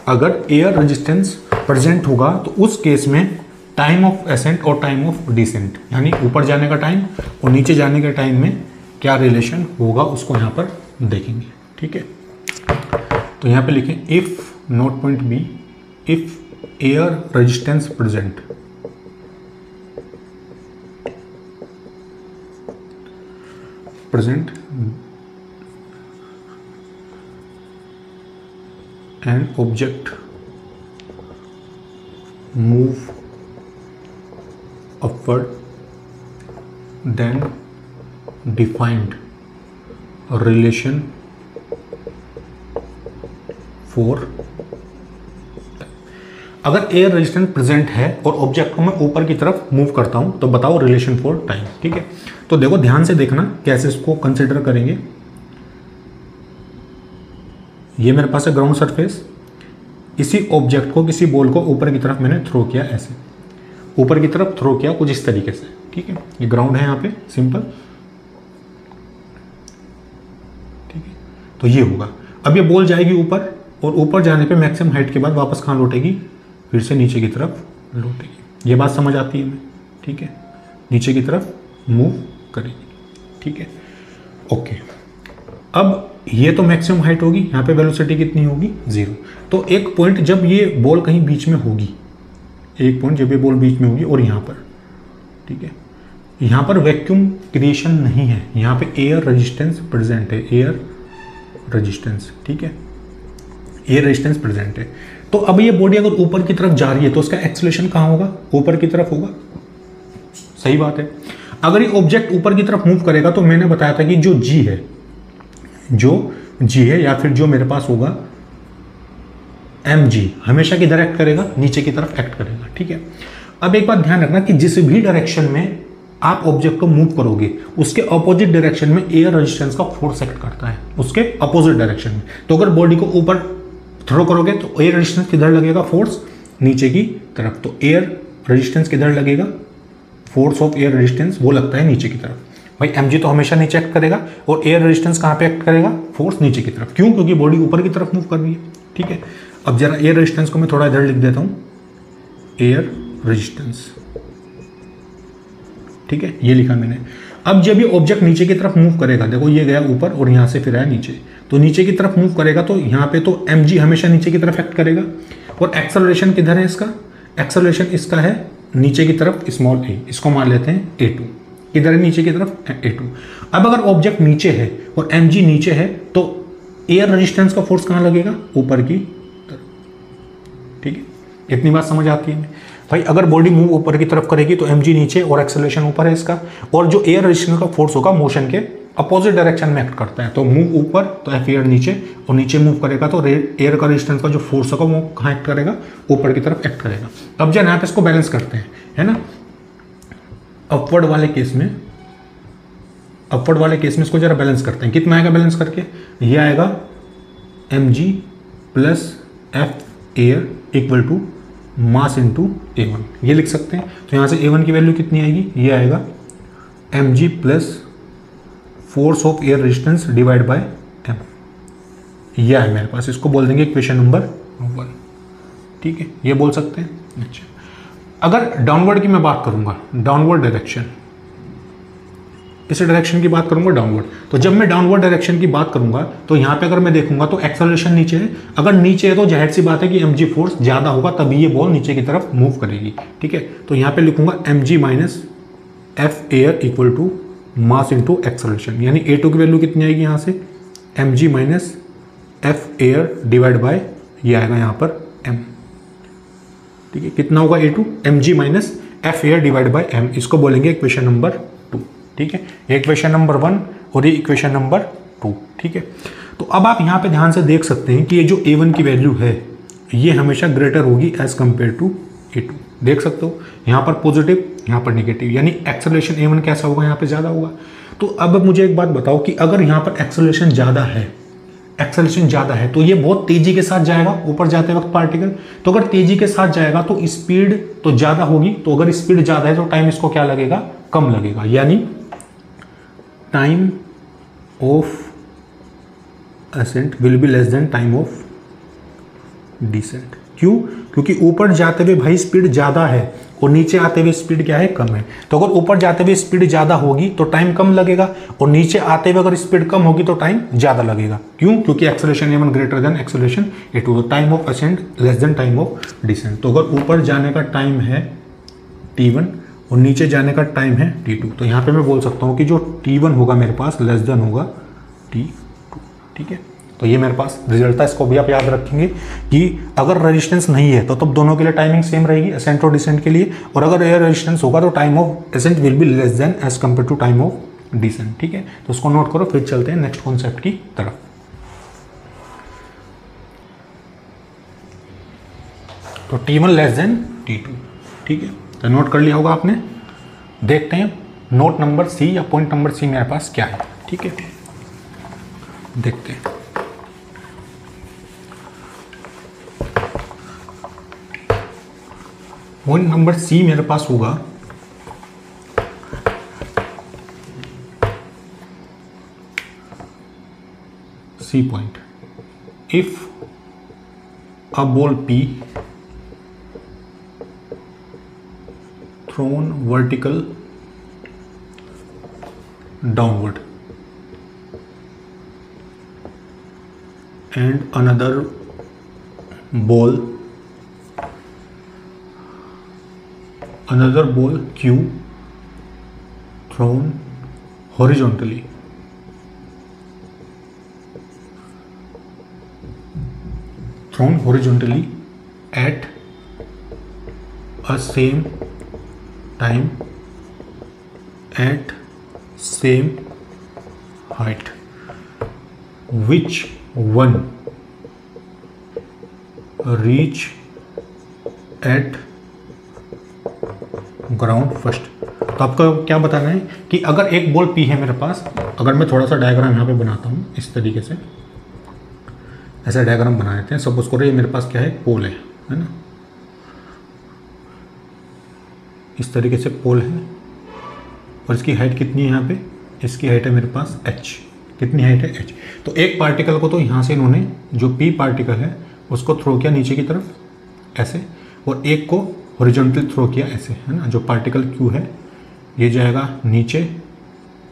Speaker 1: अगर एयर रेजिस्टेंस प्रेजेंट होगा तो उस केस में टाइम ऑफ एसेंट और टाइम ऑफ डिसेंट, यानी ऊपर जाने का टाइम और नीचे जाने के टाइम में क्या रिलेशन होगा उसको यहाँ पर देखेंगे, ठीक है। तो यहाँ पे लिखें if note point b, if air resistance present and object move upward then defined relation for अगर एयर रेजिस्टेंस प्रेजेंट है और ऑब्जेक्ट को मैं ऊपर की तरफ मूव करता हूं तो बताओ रिलेशन फॉर टाइम, ठीक है। तो देखो ध्यान से देखना कैसे इसको कंसिडर करेंगे। ये मेरे पास है ग्राउंड सरफेस, इसी ऑब्जेक्ट को, किसी बॉल को ऊपर की तरफ मैंने थ्रो किया, ऐसे ऊपर की तरफ थ्रो किया कुछ इस तरीके से, ठीक है। ये ग्राउंड है यहाँ पे सिंपल, ठीक है। तो ये होगा, अब ये बॉल जाएगी ऊपर और ऊपर जाने पे मैक्सिमम हाइट के बाद वापस कहाँ लौटेगी, फिर से नीचे की तरफ लौटेगी। ये बात समझ आती है हमें, ठीक है। नीचे की तरफ मूव करेगी, ठीक है, ओके। अब ये तो मैक्सिमम हाइट होगी, यहाँ पे वेलोसिटी कितनी होगी, 0। तो एक पॉइंट जब ये बॉल कहीं बीच में होगी, एक पॉइंट जब ये बॉल बीच में होगी और यहाँ पर, ठीक है, यहाँ पर वैक्यूम क्रिएशन नहीं है, यहाँ पे एयर रेजिस्टेंस प्रेजेंट है, एयर रेजिस्टेंस, ठीक है, एयर रेजिस्टेंस प्रेजेंट है। तो अब ये बॉडी अगर ऊपर की तरफ जा रही है तो उसका एक्सेलरेशन कहाँ होगा, ऊपर की तरफ होगा, सही बात है। अगर ये ऑब्जेक्ट ऊपर की तरफ मूव करेगा तो मैंने बताया था कि जो जी है, जो जी है या फिर जो मेरे पास होगा एम जी, हमेशा किधर एक्ट करेगा, नीचे की तरफ एक्ट करेगा, ठीक है। अब एक बात ध्यान रखना कि जिस भी डायरेक्शन में आप ऑब्जेक्ट को मूव करोगे उसके अपोजिट डायरेक्शन में एयर रेजिस्टेंस का फोर्स एक्ट करता है, उसके अपोजिट डायरेक्शन में। तो अगर बॉडी को ऊपर थ्रो करोगे तो एयर रेजिस्टेंस किधर लगेगा, फोर्स नीचे की तरफ। तो एयर रेजिस्टेंस किधर लगेगा, फोर्स ऑफ एयर रेजिस्टेंस वो लगता है नीचे की तरफ। भाई mg तो हमेशा नीचे एक्ट करेगा और एयर रेजिस्टेंस कहाँ पे एक्ट करेगा, फोर्स नीचे की तरफ। क्यों, क्योंकि बॉडी ऊपर की तरफ मूव कर रही है, ठीक है। अब जरा एयर रेजिस्टेंस को मैं थोड़ा इधर लिख देता हूँ, एयर रेजिस्टेंस, ठीक है, ये लिखा मैंने। अब जब ये ऑब्जेक्ट नीचे की तरफ मूव करेगा, देखो ये गया ऊपर और यहाँ से फिर आया नीचे, तो नीचे की तरफ मूव करेगा तो यहाँ पे तो mg हमेशा नीचे की तरफ एक्ट करेगा। और एक्सेलरेशन किधर है इसका, एक्सेलरेशन इसका है नीचे की तरफ, स्मॉल a, इसको मान लेते हैं a2, किधर है, नीचे की तरफ a2। अब अगर ऑब्जेक्ट नीचे है और mg नीचे है तो एयर रेजिस्टेंस का फोर्स कहाँ लगेगा, ऊपर की तरफ, ठीक है। इतनी बात समझ आती है भाई। अगर बॉडी मूव ऊपर की तरफ करेगी तो mg नीचे और एक्सेलरेशन ऊपर है इसका, और जो एयर रेजिस्टेंस का फोर्स होगा मोशन के अपोजिट डायरेक्शन में एक्ट करता है। तो मूव ऊपर तो एफ एयर नीचे, और नीचे मूव करेगा तो एयर का रेजिस्टेंस का जो फोर्स होगा वो कहाँ एक्ट करेगा, ऊपर की तरफ एक्ट करेगा। अब जब यहाँ पे इसको बैलेंस करते हैं, है ना, अपवर्ड वाले केस में, अपवर्ड वाले केस में इसको जरा बैलेंस करते हैं। कितना आएगा बैलेंस करके, ये आएगा mg plus f air equal to mass into a1, ये लिख सकते हैं। तो यहाँ से a1 की वैल्यू कितनी आएगी, ये आएगा mg plus force of air resistance divide by m, यह है मेरे पास, इसको बोल देंगे इक्वेशन नंबर 1। ठीक है, ये बोल सकते हैं। अच्छा, अगर डाउनवर्ड की मैं बात करूंगा, डाउनवर्ड डायरेक्शन, इस डायरेक्शन की बात करूंगा डाउनवर्ड, तो जब मैं डाउनवर्ड डायरेक्शन की बात करूंगा तो यहां पे अगर मैं देखूंगा तो एक्सेलरेशन नीचे है, अगर नीचे है तो जाहिर सी बात है कि mg फोर्स ज्यादा होगा, तभी ये बॉल नीचे की तरफ मूव करेगी। ठीक है, तो यहां पे लिखूंगा mg minus f air equal to mass into acceleration, यानी a2 की वैल्यू कितनी आएगी यहां से, mg minus f air divide by ये आएगा यहां पर m। ठीक है, कितना होगा a2, mg minus f air divide bye m, इसको बोलेंगे इक्वेशन नंबर 2। ठीक है, ये इक्वेशन नंबर 1 और ये इक्वेशन नंबर 2। ठीक है, तो अब आप यहाँ पे ध्यान से देख सकते हैं कि ये जो a1 की वैल्यू है ये हमेशा ग्रेटर होगी एज कंपेयर टू a2। देख सकते हो यहाँ पर पॉजिटिव, यहाँ पर नेगेटिव, यानी एक्सेलरेशन a1 कैसा होगा, यहाँ पे ज़्यादा होगा। तो अब मुझे एक बात बताओ कि अगर यहाँ पर एक्सेलरेशन ज़्यादा है, एक्सेलरेशन ज़्यादा है तो ये बहुत तेज़ी के साथ जाएगा ऊपर जाते वक्त पार्टिकल, तो अगर तेज़ी के साथ जाएगा तो स्पीड तो ज़्यादा होगी, तो अगर स्पीड ज़्यादा है तो टाइम इसको क्या लगेगा, कम लगेगा, यानी time of ascent will be less than time of descent. क्यों? क्योंकि ऊपर जाते हुए भाई स्पीड ज़्यादा है और नीचे आते हुए स्पीड क्या है, कम है। तो अगर ऊपर जाते हुए स्पीड ज़्यादा होगी तो टाइम कम लगेगा, और नीचे आते हुए अगर स्पीड कम होगी तो टाइम ज़्यादा लगेगा। क्यों? क्योंकि acceleration a1 greater than acceleration a2, तो time of ascent less than time of descent. तो अगर ऊपर जाने का टाइम है t1 और नीचे जाने का टाइम है t2, तो यहाँ पे मैं बोल सकता हूँ कि जो t1 होगा मेरे पास लेस देन होगा t2। ठीक है, तो ये मेरे पास रिजल्ट था, इसको भी आप याद रखेंगे कि अगर रेजिस्टेंस नहीं है तो तब दोनों के लिए टाइमिंग सेम रहेगी, असेंट और डिसेंट के लिए, और अगर एयर रेजिस्टेंस होगा तो time of ascent will be less than as compare to time of descent. ठीक है, तो उसको नोट करो, फिर चलते हैं नेक्स्ट कॉन्सेप्ट की तरफ। तो t1 लेस देन t2। ठीक है, तो नोट कर लिया होगा आपने। देखते हैं नोट नंबर सी या पॉइंट नंबर सी मेरे पास क्या है। ठीक है, देखते हैं। पॉइंट नंबर सी मेरे पास होगा c point, if a ball P thrown vertical downward and another ball Q thrown horizontally at a same time at same height, which one reach at ground first. तो आपका क्या बताना है कि अगर एक बॉल P है मेरे पास, अगर मैं थोड़ा सा डायग्राम यहाँ पे बनाता हूँ इस तरीके से, ऐसा डायग्राम बना देते हैं। सपोज करो ये मेरे पास क्या है, पोल है ना, इस तरीके से पोल है और इसकी हाइट कितनी है, यहाँ पे इसकी हाइट है मेरे पास h। कितनी हाइट है, h। तो एक पार्टिकल को तो यहाँ से इन्होंने जो P पार्टिकल है उसको थ्रो किया नीचे की तरफ ऐसे, और एक को हॉरिजॉन्टल थ्रो किया ऐसे, है ना। जो पार्टिकल Q है ये जाएगा नीचे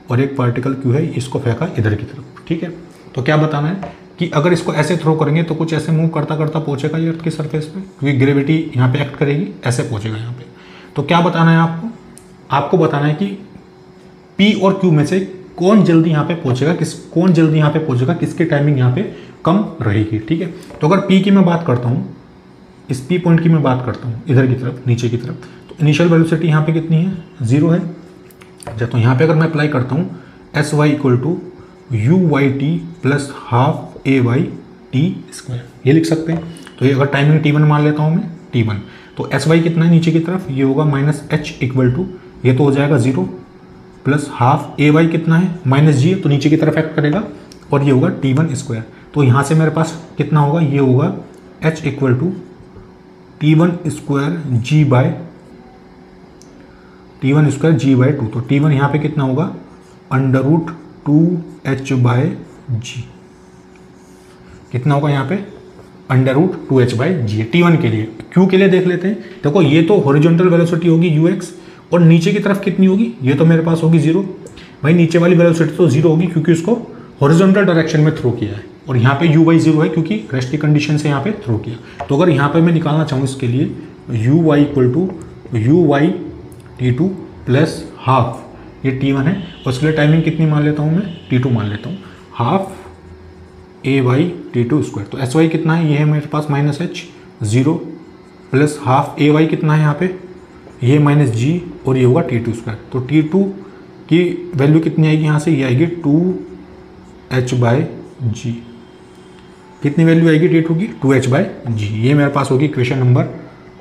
Speaker 1: और एक पार्टिकल Q है इसको फेंका इधर की तरफ। ठीक है, तो क्या बताना है कि अगर इसको ऐसे थ्रो करेंगे तो कुछ ऐसे मूव करता करता पहुंचेगा ये अर्थ की सरफेस पे, क्योंकि ग्रेविटी यहाँ पे एक्ट करेगी, ऐसे पहुंचेगा यहाँ पे। तो क्या बताना है आपको, आपको बताना है कि P और Q में से कौन जल्दी यहाँ पे पहुंचेगा, कौन जल्दी यहाँ पे पहुंचेगा, किसकी टाइमिंग यहाँ पे कम रहेगी। ठीक है, तो अगर P की मैं बात करता हूँ, इस P पॉइंट की मैं बात करता हूँ इधर की तरफ, नीचे की तरफ, तो इनिशियल वेलोसिटी यहाँ पे कितनी है, 0 है। अच्छा, तो यहाँ पे अगर मैं अप्लाई करता हूँ SY equal to UYT plus half AYT square, ये लिख सकते हैं। तो ये अगर टाइमिंग T1 मान लेता हूँ मैं, T1, तो SY कितना है नीचे की तरफ, ये होगा माइनस H इक्वल टू, ये तो हो जाएगा 0 प्लस हाफ AY कितना है, माइनस G, तो नीचे की तरफ एक्ट करेगा, और ये होगा T1 स्क्वायर। तो यहाँ से मेरे पास कितना होगा, ये होगा H equal to T1 square G by 2। तो T1 यहाँ पे कितना होगा, अंडर रूट 2h/g। कितना होगा यहाँ पे √2h/g T1 के लिए। Q के लिए देख लेते हैं। देखो ये तो हॉरिजॉन्टल वेलोसिटी होगी ux, और नीचे की तरफ कितनी होगी, ये तो मेरे पास होगी 0। भाई नीचे वाली वेलोसिटी तो 0 होगी क्योंकि उसको हॉरिजॉन्टल डायरेक्शन में थ्रो किया है, और यहाँ पे u/0 है क्योंकि रेस्ट की कंडीशन से यहाँ पे थ्रो किया। तो अगर यहाँ पे मैं निकालना चाहूँ इसके लिए uy = uy t2 plus half, ये T1 है, और उसके लिए टाइमिंग कितनी मान लेता हूँ मैं, T2 मान लेता हूँ, हाफ a/t2 स्क्वायर। तो sy कितना है, ये है मेरे पास -h 0 प्लस हाफ ay कितना है यहाँ पे, ये -g, और ये होगा t2 स्क्वायर। तो t2 की वैल्यू कितनी आएगी यहाँ से, ये आएगी 2h/g। कितनी वैल्यू आएगी t2 की, 2h/g। ये मेरे पास होगी इक्वेशन नंबर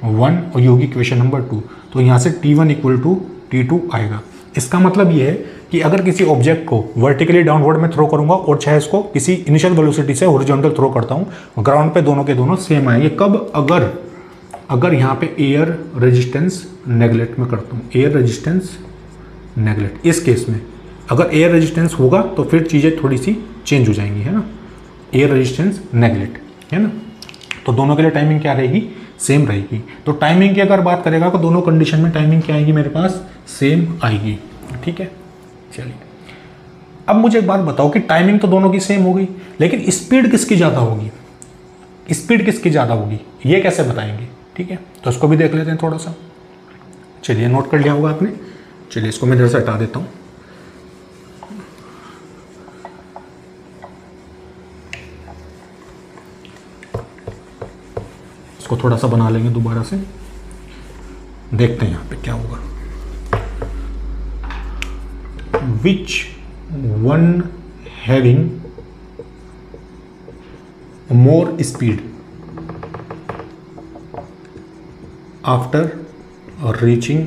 Speaker 1: 1 और ये होगी इक्वेशन नंबर 2। तो यहाँ से T1 = T2 आएगा। इसका मतलब ये है कि अगर किसी ऑब्जेक्ट को वर्टिकली डाउनवर्ड में थ्रो करूंगा और चाहे इसको किसी इनिशियल वेलोसिटी से हॉरिजॉन्टल थ्रो करता हूँ, ग्राउंड पे दोनों के दोनों सेम आएंगे। कब, अगर यहाँ पे एयर रेजिस्टेंस नेगलेक्ट में करता हूँ, एयर रेजिस्टेंस नेगलेक्ट, इस केस में अगर एयर रेजिस्टेंस होगा तो फिर चीज़ें थोड़ी सी चेंज हो जाएंगी, है ना, एयर रेजिस्टेंस नेगलेक्ट, है ना। तो दोनों के लिए टाइमिंग क्या रहेगी, सेम रहेगी। तो टाइमिंग की अगर बात करेगा तो दोनों कंडीशन में टाइमिंग क्या आएगी मेरे पास, सेम आएगी, ठीक है। चलिए अब मुझे एक बात बताओ कि टाइमिंग तो दोनों की सेम हो गई, लेकिन स्पीड किसकी ज़्यादा होगी, स्पीड किसकी ज़्यादा होगी, ये कैसे बताएंगे, ठीक है। तो इसको भी देख लेते हैं थोड़ा सा। चलिए नोट कर लिया होगा आपने। चलिए इसको मैं इधर से हटा देता हूँ। इसको थोड़ा सा बना लेंगे दोबारा से, देखते हैं यहाँ पे क्या होगा। Which one having more speed after reaching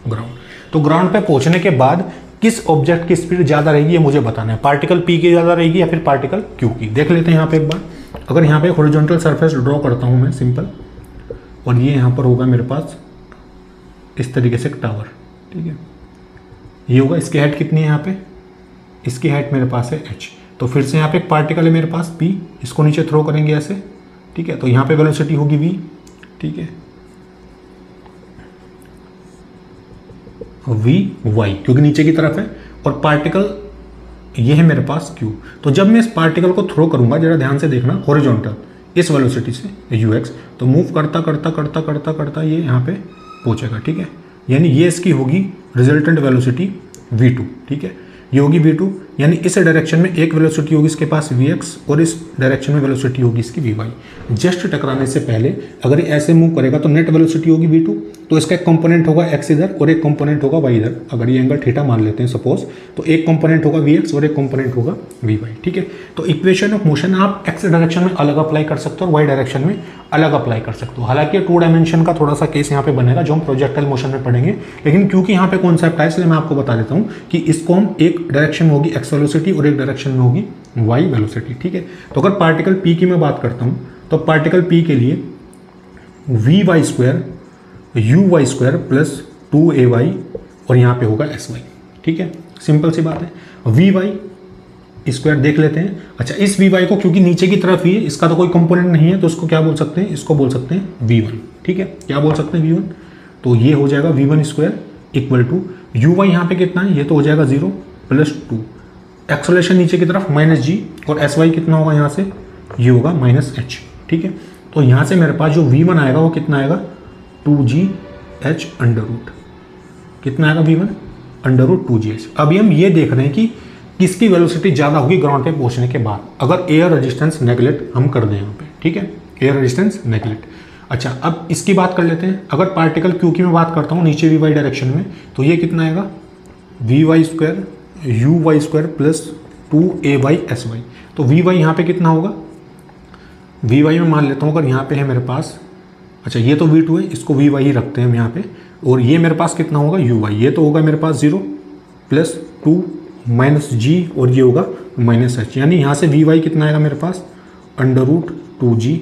Speaker 1: ground. तो ग्राउंड पे पहुंचने के बाद किस ऑब्जेक्ट की स्पीड ज़्यादा रहेगी ये मुझे बताना है, पार्टिकल P की ज़्यादा रहेगी या फिर पार्टिकल Q की। देख लेते हैं यहाँ पे एक बार। अगर यहाँ पे हॉरिजॉन्टल सरफेस ड्रॉ करता हूँ मैं सिंपल, और ये यहाँ पर होगा मेरे पास इस तरीके से टावर, ठीक है, ये होगा, इसकी हाइट कितनी है यहाँ पे, इसकी हाइट मेरे पास है h। तो फिर से यहाँ पे एक पार्टिकल है मेरे पास P, इसको नीचे थ्रो करेंगे ऐसे, ठीक है। तो यहाँ पे वेलोसिटी होगी v, ठीक है, vy क्योंकि नीचे की तरफ है, और पार्टिकल ये है मेरे पास q। तो जब मैं इस पार्टिकल को थ्रो करूंगा, जरा ध्यान से देखना, हॉरिजॉन्टल इस वेलोसिटी से ux, तो मूव करता करता करता करता करता ये यहाँ पे पहुंचेगा, ठीक है। यानी ये इसकी होगी रिजल्टेंट वेलोसिटी v2, ठीक है, ये होगी v2। यानी इस डायरेक्शन में एक वेलोसिटी होगी इसके पास vx, और इस डायरेक्शन में वेलोसिटी होगी इसकी vy। जस्ट टकराने से पहले अगर ये ऐसे मूव करेगा तो नेट वेलोसिटी होगी v2, तो इसका एक कंपोनेंट होगा x इधर और एक कंपोनेंट होगा y इधर। अगर ये एंगल थीटा मान लेते हैं सपोज, तो एक कंपोनेंट होगा vx और एक कंपोनेंट होगा vy, ठीक है। तो इक्वेशन ऑफ मोशन आप x डायरेक्शन में अलग अप्लाई कर सकते हो और y डायरेक्शन में अलग अप्लाई कर सकते हो। हालांकि 2 डायमेंशन का थोड़ा सा केस यहाँ पे बनेगा जो हम प्रोजेक्टाइल मोशन में पढ़ेंगे, लेकिन क्योंकि यहाँ पे कॉन्सेप्ट है इसलिए मैं आपको बता देता हूँ कि इसको हम एक डायरेक्शन में होगी x वेलोसिटी और एक डायरेक्शन में होगी y वेलोसिटी, ठीक है। तो अगर पार्टिकल P की मैं बात करता हूँ, तो पार्टिकल P के लिए vy² प्लस 2ay और यहाँ पे होगा sy, ठीक है, सिंपल सी बात है। vy² देख लेते हैं। अच्छा, इस vy को क्योंकि नीचे की तरफ ही है, इसका तो कोई कंपोनेंट नहीं है, तो इसको क्या बोल सकते हैं, इसको बोल सकते हैं v1, ठीक है। क्या बोल सकते हैं v1, तो ये हो जाएगा v1² इक्वल टू uy यहाँ पे कितना है, ये तो हो जाएगा 0 प्लस 2, एक्सेलरेशन नीचे की तरफ -g, और sy कितना होगा यहाँ से, ये होगा -h, ठीक है। तो यहाँ से मेरे पास जो v1 आएगा वो कितना आएगा, 2gh अंडर रूट, कितना आएगा v1 अंडर रूट 2gh। अभी हम ये देख रहे हैं कि किसकी वेलोसिटी ज़्यादा होगी ग्राउंड पे पहुंचने के बाद, अगर एयर रेजिस्टेंस नेगलेक्ट हम कर दें यहाँ पे, ठीक है, एयर रेजिस्टेंस नेगलेक्ट। अच्छा, अब इसकी बात कर लेते हैं। अगर पार्टिकल Q की मैं बात करता हूँ नीचे vy डायरेक्शन में, तो ये कितना आएगा, vy² प्लस 2ay/sy। तो vy यहाँ पे कितना होगा, vy में मान लेता हूँ अगर यहाँ पे है मेरे पास, अच्छा ये तो v2 है, इसको vy ही रखते हैं हम यहाँ पे, और ये मेरे पास कितना होगा uy, ये तो होगा मेरे पास 0 प्लस 2 -g और ये होगा -h। यानी यहाँ से vy कितना आएगा मेरे पास, अंडर रूट 2gh।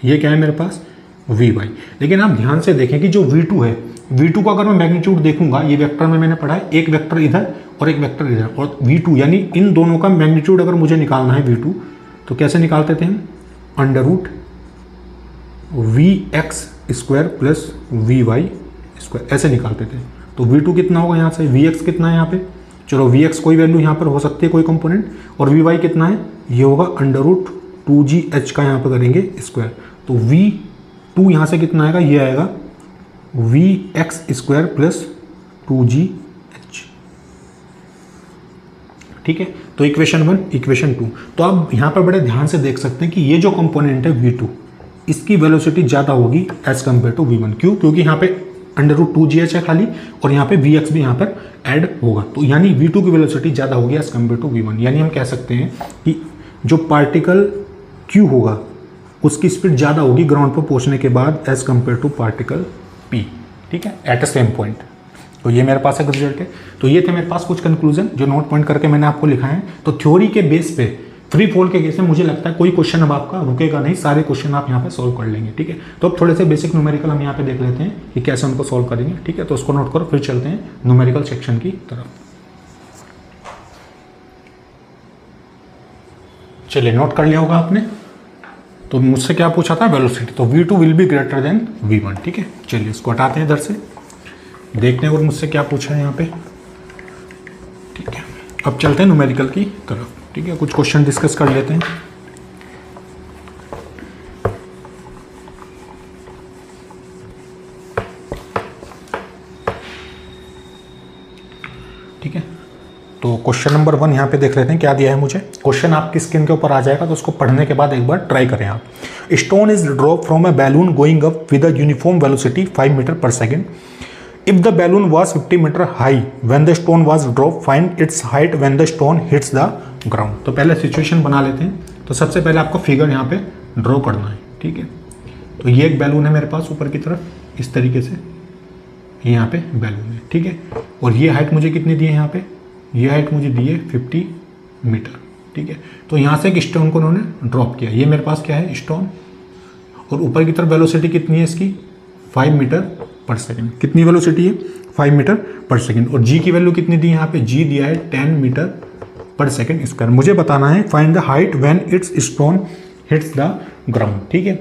Speaker 1: ये क्या है मेरे पास, Vy। लेकिन आप ध्यान से देखें कि जो V2 है, V2 का अगर मैं मैग्नीट्यूड देखूंगा, ये वेक्टर में मैंने पढ़ा है, एक वेक्टर इधर और एक वेक्टर इधर, और V2 यानी इन दोनों का मैग्नीट्यूड अगर मुझे निकालना है V2, तो कैसे निकालते थे हम? Under root Vx square plus Vy square, ऐसे निकालते थे। तो V2 कितना होगा यहाँ से, Vx कितना है यहाँ पे, चलो Vx कोई वैल्यू यहाँ पर हो सकती है, कोई कंपोनेंट, और Vy कितना है, ये होगा अंडर रूट 2gh का यहाँ पर करेंगे स्क्वायर। तो V2 यहाँ से कितना आएगा, ये आएगा Vx स्क्वायर प्लस 2gh। ठीक है, तो इक्वेशन 1, इक्वेशन 2। तो आप यहाँ पर बड़े ध्यान से देख सकते हैं कि ये जो कंपोनेंट है V2, इसकी वेलोसिटी ज़्यादा होगी एज कम्पेयर टू V1। क्यों? क्योंकि यहाँ पे अंडर रूट 2gh है खाली, और यहाँ पे Vx भी यहाँ पर ऐड होगा, तो यानी V2 की वेलोसिटी ज़्यादा होगी एज कम्पेयर टू V1। यानी हम कह सकते हैं कि जो पार्टिकल Q होगा उसकी स्पीड ज़्यादा होगी ग्राउंड पर पहुँचने के बाद as compare to particle P। ठीक है, एट अ सेम पॉइंट। तो ये मेरे पास एक रिजल्ट है। तो ये थे मेरे पास कुछ कंक्लूजन जो नोट पॉइंट करके मैंने आपको लिखा है। तो थ्योरी के बेस पे फ्री फॉल के केस में मुझे लगता है कोई क्वेश्चन अब आपका रुकेगा नहीं, सारे क्वेश्चन आप यहाँ पे सॉल्व कर लेंगे। ठीक है, तो अब थोड़े से बेसिक न्यूमेरिकल हम यहाँ पे देख लेते हैं कि कैसे उनको सॉल्व करेंगे। ठीक है, तो उसको नोट करो, फिर चलते हैं न्यूमेरिकल सेक्शन की तरफ। चलिए, नोट कर लिया होगा आपने। तो मुझसे क्या पूछा था, वेलोसिटी। तो V2 will be greater than V1। ठीक है, चलिए इसको हटाते हैं इधर से, देखते हैं और मुझसे क्या पूछा है यहाँ पे। ठीक है, अब चलते हैं न्यूमेरिकल की तरफ। ठीक है, कुछ क्वेश्चन डिस्कस कर लेते हैं। ठीक है, तो क्वेश्चन नंबर 1 यहाँ पे देख लेते हैं क्या दिया है मुझे। क्वेश्चन आपकी स्क्रीन के ऊपर आ जाएगा, तो उसको पढ़ने के बाद एक बार ट्राई करें आप। Stone is drop from a balloon going up with a uniform velocity 5 metre per second. If the balloon was 50 meter high when the stone was dropped, find its height when the stone hits the ground। तो पहले सिचुएशन बना लेते हैं। तो सबसे पहले आपको फिगर यहाँ पे ड्रॉ करना है। ठीक है, तो ये एक बैलून है मेरे पास ऊपर की तरफ, इस तरीके से ये यहाँ पे बैलून है। ठीक है, और ये हाइट मुझे कितनी दी है यहाँ पे, ये हाइट मुझे दी है 50 मीटर। ठीक है, तो यहाँ से एक स्टोन को उन्होंने ड्रॉप किया। ये मेरे पास क्या है, स्टोन, और ऊपर की तरफ वेलोसिटी कितनी है इसकी, 5 मीटर पर सेकेंड। कितनी वेलोसिटी है, 5 मीटर पर सेकेंड। और जी की वैल्यू कितनी दी है यहाँ पे, जी दिया है 10 मीटर पर सेकेंड स्क्वायर। मुझे बताना है find the height when it's stone hits the ground. ठीक है,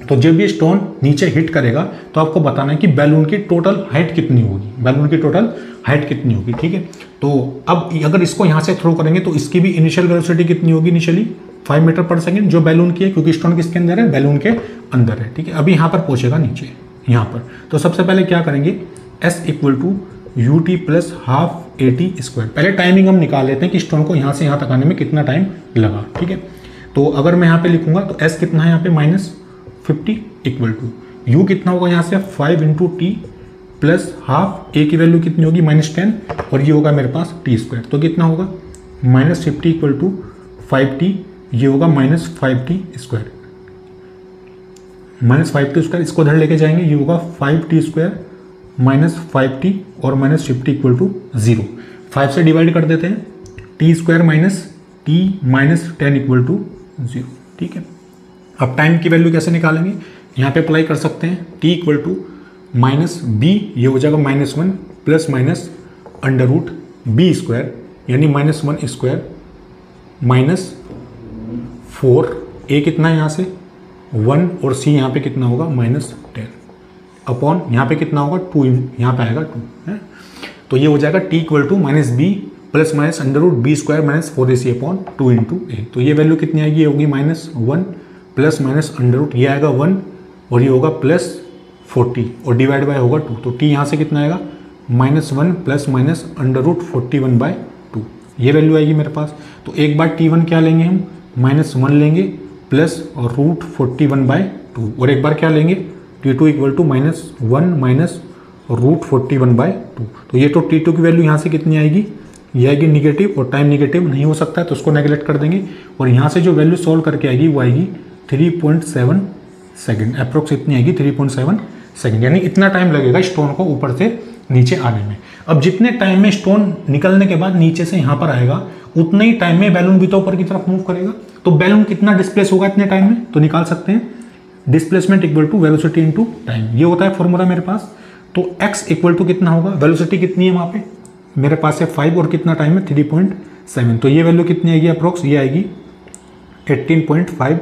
Speaker 1: तो जब ये स्टोन नीचे हिट करेगा तो आपको बताना है कि बैलून की टोटल हाइट कितनी होगी, बैलून की टोटल हाइट कितनी होगी। ठीक है, तो अब अगर इसको यहाँ से थ्रो करेंगे तो इसकी भी इनिशियल वेलोसिटी कितनी होगी, इनिशियली 5 मीटर पर सेकेंड जो बैलून की है, क्योंकि स्टोन किसके अंदर है, बैलून के अंदर है। ठीक है, अभी यहाँ पर पहुँचेगा नीचे यहाँ पर। तो सबसे पहले क्या करेंगे, S equal to u t plus half a t square. पहले टाइमिंग हम निकाल लेते हैं कि स्टोन को यहाँ से यहाँ तक आने में कितना टाइम लगा। ठीक है, तो अगर मैं यहाँ पे लिखूंगा तो S कितना है यहाँ पे -50 इक्वल टू U कितना होगा यहाँ से 5 इंटू टी प्लस हाफ, ए की वैल्यू कितनी होगी -10, और ये होगा मेरे पास टी स्क्वायर। तो कितना होगा -50 इक्वल टू 5t, ये होगा -5t स्क्वायर। -5t स्क्वायर इसको धर लेके जाएंगे, ये होगा 5t स्क्वायर -5t और -50 इक्वल टू 0। 5 से डिवाइड कर देते हैं, t square minus t minus 10 equal to 0। ठीक है, अब टाइम की वैल्यू कैसे निकालेंगे, यहाँ पे अप्लाई कर सकते हैं, t इक्वल टू -b, ये हो जाएगा -1 plus minus under root b square, यानी -1 स्क्वायर -4, a कितना है यहाँ से 1, और c यहाँ पे कितना होगा -10 अपॉन यहाँ पे कितना होगा 2, यहाँ पे आएगा 2 है। तो ये हो जाएगा t equal to -b plus minus under root b square minus 4ac upon 2 into a. तो ये वैल्यू कितनी आएगी, ये होगी -1 प्लस माइनस अंडर रूट, ये आएगा 1 और ये होगा +40 और डिवाइड बाय होगा 2। तो t यहाँ से कितना आएगा -1 प्लस माइनस अंडर रूट 41/2, ये वैल्यू आएगी मेरे पास। तो एक बार t1 क्या लेंगे हम, -1 लेंगे प्लस और रूट 41/2, और एक बार क्या लेंगे t2 equal to -1 minus root 41/2। तो ये तो t2 की वैल्यू यहाँ से कितनी आएगी, ये आएगी निगेटिव, और टाइम निगेटिव नहीं हो सकता है तो उसको नेगलेक्ट कर देंगे, और यहाँ से जो वैल्यू सॉल्व करके आएगी वो आएगी 3.7 सेकेंड, अप्रोक्स इतनी आएगी 3.7 सेकेंड, यानी इतना टाइम लगेगा स्टोन को ऊपर से नीचे आने में। अब जितने टाइम में स्टोन निकलने के बाद नीचे से यहाँ पर आएगा, उतने ही टाइम में बैलून भी तो ऊपर की तरफ मूव करेगा। तो बैलून कितना डिस्प्लेस होगा इतने टाइम में, तो निकाल सकते हैं displacement equal to velocity into time, ये होता है फॉर्मूला मेरे पास। तो x इक्वल टू कितना होगा, वेलोसिटी कितनी है वहाँ पे मेरे पास है 5 और कितना टाइम है 3.7, तो ये वैल्यू कितनी आएगी अप्रोक्स, ये आएगी 18.5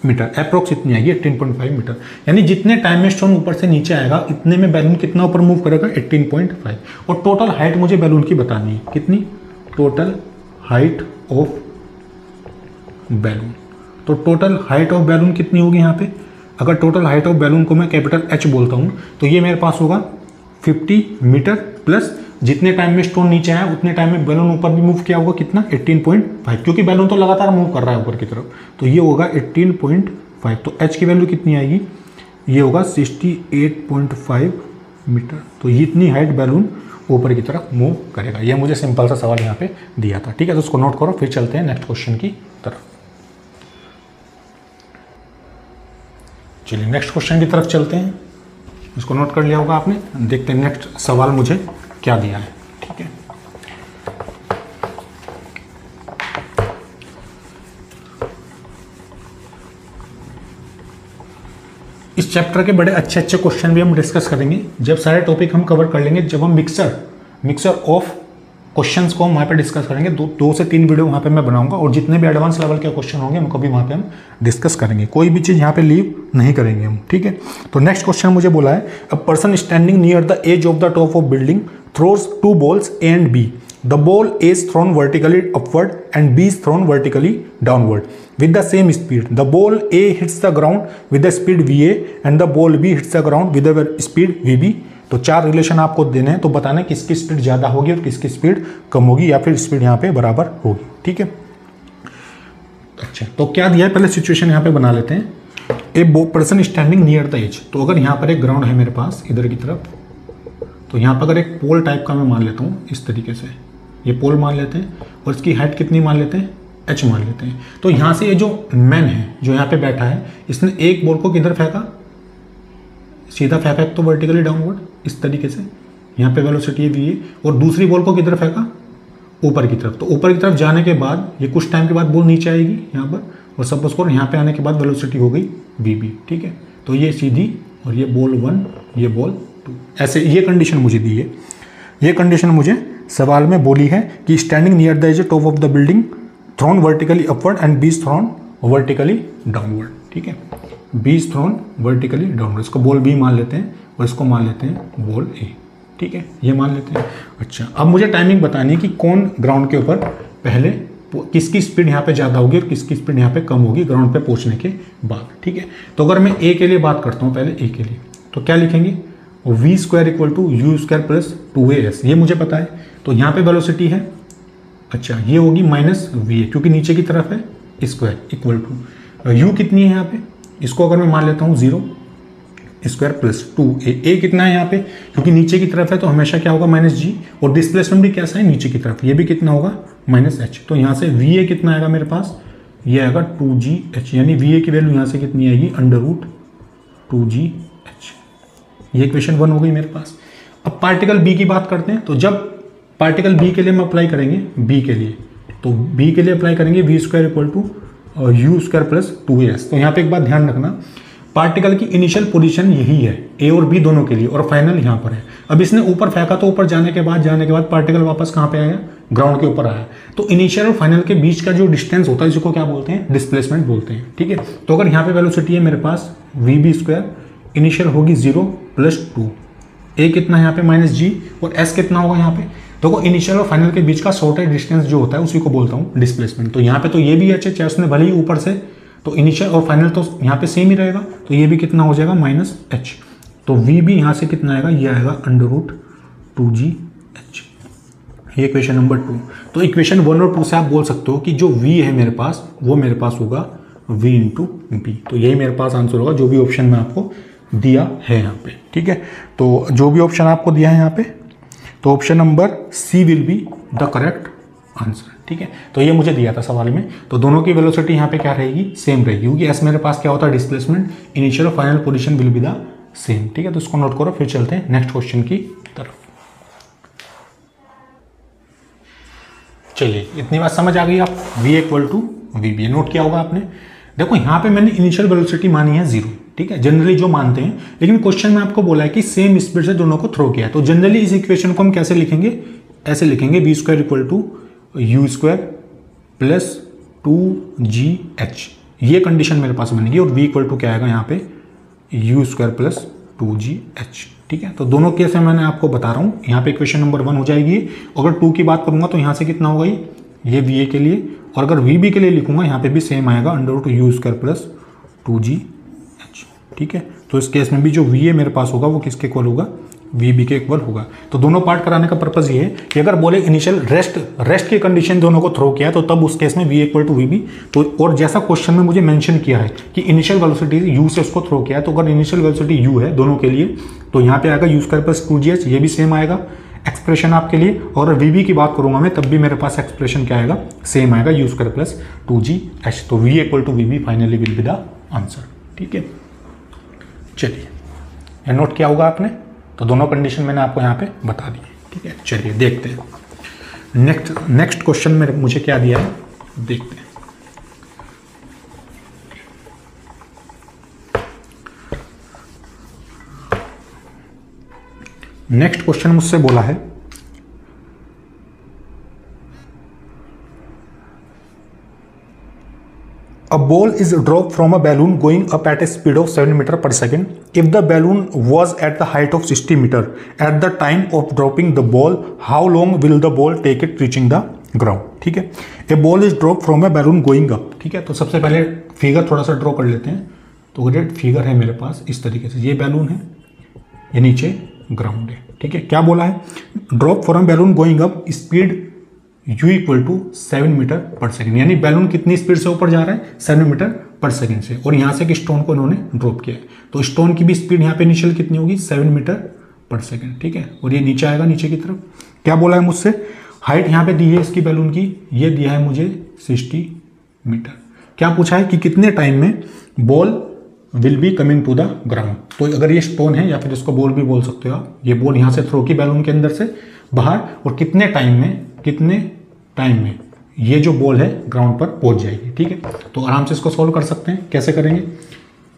Speaker 1: मीटर, अप्रोक्स इतनी आएगी 18.5 मीटर। यानी जितने टाइम में स्टोन ऊपर से नीचे आएगा इतने में बैलून कितना ऊपर मूव करेगा 18.5। और टोटल हाइट मुझे बैलून की बतानी है, कितनी, टोटल हाइट ऑफ बैलून। तो टोटल हाइट ऑफ बैलून कितनी होगी यहाँ पे, अगर टोटल हाइट ऑफ बैलून को मैं कैपिटल H बोलता हूँ तो ये मेरे पास होगा 50 मीटर, प्लस जितने टाइम में स्टोन नीचे आया उतने टाइम में बैलून ऊपर भी मूव किया होगा कितना 18.5, क्योंकि बैलून तो लगातार मूव कर रहा है ऊपर की तरफ, तो ये होगा 18.5। तो H की वैल्यू कितनी आएगी, ये होगा 68.5 मीटर। तो ये इतनी हाइट बैलून ऊपर की तरफ मूव करेगा। ये मुझे सिंपल सा सवाल यहाँ पे दिया था, ठीक है। तो उसको नोट करो, फिर चलते हैं नेक्स्ट क्वेश्चन की तरफ। चलिए नेक्स्ट क्वेश्चन की तरफ चलते हैं, इसको नोट कर लिया होगा आपने। देखते हैं नेक्स्ट सवाल मुझे क्या दिया है, ठीक है। इस चैप्टर के बड़े अच्छे अच्छे क्वेश्चन भी हम डिस्कस करेंगे जब सारे टॉपिक हम कवर कर लेंगे, जब हम मिक्सर ऑफ क्वेश्चंस को हम वहाँ पे डिस्कस करेंगे। 2 से 3 वीडियो वहाँ पे मैं बनाऊंगा, और जितने भी एडवांस लेवल के क्वेश्चन होंगे उनको भी वहाँ पे हम डिस्कस करेंगे, कोई भी चीज़ यहाँ पे लीव नहीं करेंगे हम, ठीक है। तो नेक्स्ट क्वेश्चन मुझे बोला है, a person standing near the edge of the top of building throws 2 balls A and B. The ball A is thrown vertically upward and B is thrown vertically downward with the same speed. The ball A hits the ground with the speed VA and the ball B hits the ground with the speed VB. तो 4 रिलेशन आपको देने हैं, तो बताना है किसकी स्पीड ज़्यादा होगी और किसकी स्पीड कम होगी, या फिर स्पीड यहाँ पे बराबर होगी, ठीक है। अच्छा, तो क्या दिया है, पहले सिचुएशन यहाँ पे बना लेते हैं। A person standing near the edge, तो अगर यहाँ पर एक ग्राउंड है मेरे पास इधर की तरफ, तो यहाँ पर अगर एक पोल टाइप का मैं मान लेता हूँ इस तरीके से, ये पोल मान लेते हैं, और इसकी हाइट कितनी मान लेते हैं, h मान लेते हैं। तो यहाँ से ये जो मैन है जो यहाँ पे बैठा है, इसने एक बॉल को किधर फेंका, सीधा फेंका तो वर्टिकली डाउनवर्ड इस तरीके से, यहाँ पे वेलोसिटी भी है, और दूसरी बॉल को किधर फेंका, ऊपर की तरफ। तो ऊपर की तरफ जाने के बाद ये कुछ टाइम के बाद बॉल नीचे आएगी यहाँ पर, और सपोज करो यहाँ पे आने के बाद वेलोसिटी हो गई VB, ठीक है। तो ये सीधी, और ये बॉल 1, ये बॉल 2, ऐसे ये कंडीशन मुझे दी है। ये कंडीशन मुझे सवाल में बोली है कि standing near the edge top of the building thrown vertically upward and b thrown vertically downward, ठीक है। बी थ्रोन वर्टिकली डाउनवर्ड, इसको बॉल B मान लेते हैं और इसको मान लेते हैं बॉल A, ठीक है, ये मान लेते हैं। अच्छा, अब मुझे टाइमिंग बतानी है कि कौन ग्राउंड के ऊपर पहले, किसकी स्पीड यहाँ पे ज़्यादा होगी और किसकी स्पीड यहाँ पे कम होगी ग्राउंड पे पहुँचने के बाद, ठीक है। तो अगर मैं A के लिए बात करता हूँ, पहले A के लिए, तो क्या लिखेंगे, V square equal to U square plus 2AS, ये मुझे पता है। तो यहाँ पे वेलोसिटी है, अच्छा, ये होगी माइनस VA, क्योंकि नीचे की तरफ है, स्क्वायर इक्वल टू U कितनी है यहाँ पे, इसको अगर मैं मान लेता हूँ 0 स्क्वायर प्लस 2A कितना है यहाँ पे, क्योंकि नीचे की तरफ है तो हमेशा क्या होगा -G, और डिस्प्लेसमेंट भी कैसा है नीचे की तरफ, ये भी कितना होगा -H। तो यहाँ से VA कितना आएगा मेरे पास, ये आएगा 2GH, यानी VA की वैल्यू यहाँ से कितनी आएगी, √2GH। ये इक्वेशन 1 हो गई मेरे पास। अब पार्टिकल B की बात करते हैं, तो जब पार्टिकल B के लिए हम अप्लाई करेंगे, B के लिए, तो B के लिए अप्लाई करेंगे V square equal to U square plus 2AS। तो यहाँ पे एक बात ध्यान रखना, पार्टिकल की इनिशियल पोजीशन यही है A और B दोनों के लिए, और फाइनल यहाँ पर है। अब इसने ऊपर फेंका, तो ऊपर जाने के बाद पार्टिकल वापस कहाँ पे आया, ग्राउंड के ऊपर आया। तो इनिशियल और फाइनल के बीच का जो डिस्टेंस होता है, इसको क्या बोलते हैं, डिस्प्लेसमेंट बोलते हैं, ठीक है। तो अगर यहाँ पे वेलोसिटी है मेरे पास VB स्क्वायर, इनिशियल होगी 0 प्लस 2, A कितना है यहाँ पे -G, और S कितना होगा यहाँ पे, तो इनिशियल और फाइनल के बीच का शॉर्टेज डिस्टेंस जो होता है उसी को बोलता हूँ डिस्प्लेसमेंट। तो यहाँ पे तो ये भी H है, चाहे उसने भले ही ऊपर से, तो इनिशियल और फाइनल तो यहाँ पे सेम ही रहेगा, तो ये भी कितना हो जाएगा -H। तो VB यहाँ से कितना आएगा, ये आएगा √2GH। ये इक्वेशन नंबर 2। तो इक्वेशन 1 और 2 से आप बोल सकते हो कि जो V है मेरे पास, वो मेरे पास होगा V × B। तो यही मेरे पास आंसर होगा, जो भी ऑप्शन मैं आपको दिया है यहाँ पे, ठीक है। तो जो भी ऑप्शन आपको दिया है यहाँ पे, तो option number C will be the correct answer, ठीक है। तो ये मुझे दिया था सवाल में, तो दोनों की वेलोसिटी यहाँ पे क्या रहेगी, सेम रहेगी, क्योंकि S मेरे पास क्या होता है, डिस्प्लेसमेंट, इनिशियल और final position will be the same, ठीक है। तो इसको नोट करो, फिर चलते हैं नेक्स्ट क्वेश्चन की तरफ। चलिए, इतनी बात समझ आ गई आप, V = VB नोट किया होगा आपने। देखो यहाँ पे मैंने इनिशियल वेलोसिटी मानी है 0, ठीक है, जनरली जो मानते हैं। लेकिन क्वेश्चन में आपको बोला है कि सेम स्पीड से दोनों को थ्रो किया है, तो जनरली इस इक्वेशन को हम कैसे लिखेंगे, ऐसे लिखेंगे v square equal to u square plus 2gh। ये कंडीशन मेरे पास बनेगी और v इक्वल टू क्या आएगा यहाँ पे यू स्क्वायर प्लस 2gh। ठीक है, तो दोनों केस में मैंने आपको बता रहा हूँ, यहाँ पे इक्वेशन नंबर 1 हो जाएगी। अगर 2 की बात करूंगा तो यहाँ से कितना होगा ये va के लिए, और अगर vb के लिए लिखूंगा यहाँ पे भी सेम आएगा under you square plus 2gh। ठीक है, तो इस केस में भी जो va मेरे पास होगा वो किसके इक्वल होगा, vb के इक्वल होगा। तो दोनों पार्ट कराने का पर्पज ये है कि अगर बोले इनिशियल रेस्ट की कंडीशन दोनों को थ्रो किया है तो तब उस केस में v इक्वल टू vb। तो और जैसा क्वेश्चन में मुझे मेंशन किया है कि इनिशियल वेलोसिटी u से उसको थ्रो किया है, तो अगर इनिशियल वेलोसिटी u है दोनों के लिए तो यहाँ पे आएगा यू स्क्वायर प्लस 2gh, ये भी सेम आएगा एक्सप्रेशन आपके लिए। और vb की बात करूंगा मैं तब भी मेरे पास एक्सप्रेशन क्या आएगा, सेम आएगा यू स्क्वायर प्लस 2gh। तो v equal to vb finally will be the answer. ठीक है, चलिए ये नोट किया होगा आपने, तो दोनों कंडीशन मैंने आपको यहाँ पे बता दी। ठीक है, चलिए देखते हैं नेक्स्ट क्वेश्चन में मुझे क्या दिया है, देखते हैं। नेक्स्ट क्वेश्चन मुझसे बोला है A ball is dropped from a balloon going up at a speed of 7 meter per second. If the balloon was at the height of 60 meter at the time of dropping the ball, how long will the ball take it reaching the ground? ठीक है, a ball is dropped from a balloon going up। ठीक है, तो सबसे पहले फिगर थोड़ा सा ड्रॉ कर लेते हैं। तो ये फिगर है मेरे पास इस तरीके से, ये बैलून है, ये नीचे ग्राउंड है। ठीक है, क्या बोला है, drop from balloon going up speed u equal to 7 metre per second, यानी बैलून कितनी स्पीड से ऊपर जा रहा है, 7 मीटर पर सेकेंड से, और यहाँ से एक स्टोन को इन्होंने ड्रॉप किया है। तो स्टोन की भी स्पीड यहाँ पे इनिशियल कितनी होगी, 7 मीटर पर सेकेंड। ठीक है, और ये नीचे आएगा, नीचे की तरफ। क्या बोला है मुझसे, हाइट यहाँ पे दी है इसकी बैलून की, ये दिया है मुझे 60 मीटर। क्या पूछा है कि कितने टाइम में ball will be coming to the ground. तो अगर ये स्टोन है या फिर इसको बॉल भी बोल सकते हो आप, ये बॉल यहाँ से थ्रो की बैलून के अंदर से बाहर, और कितने टाइम में ये जो बॉल है ग्राउंड पर पहुंच जाएगी। ठीक है, तो आराम से इसको सॉल्व कर सकते हैं। कैसे करेंगे,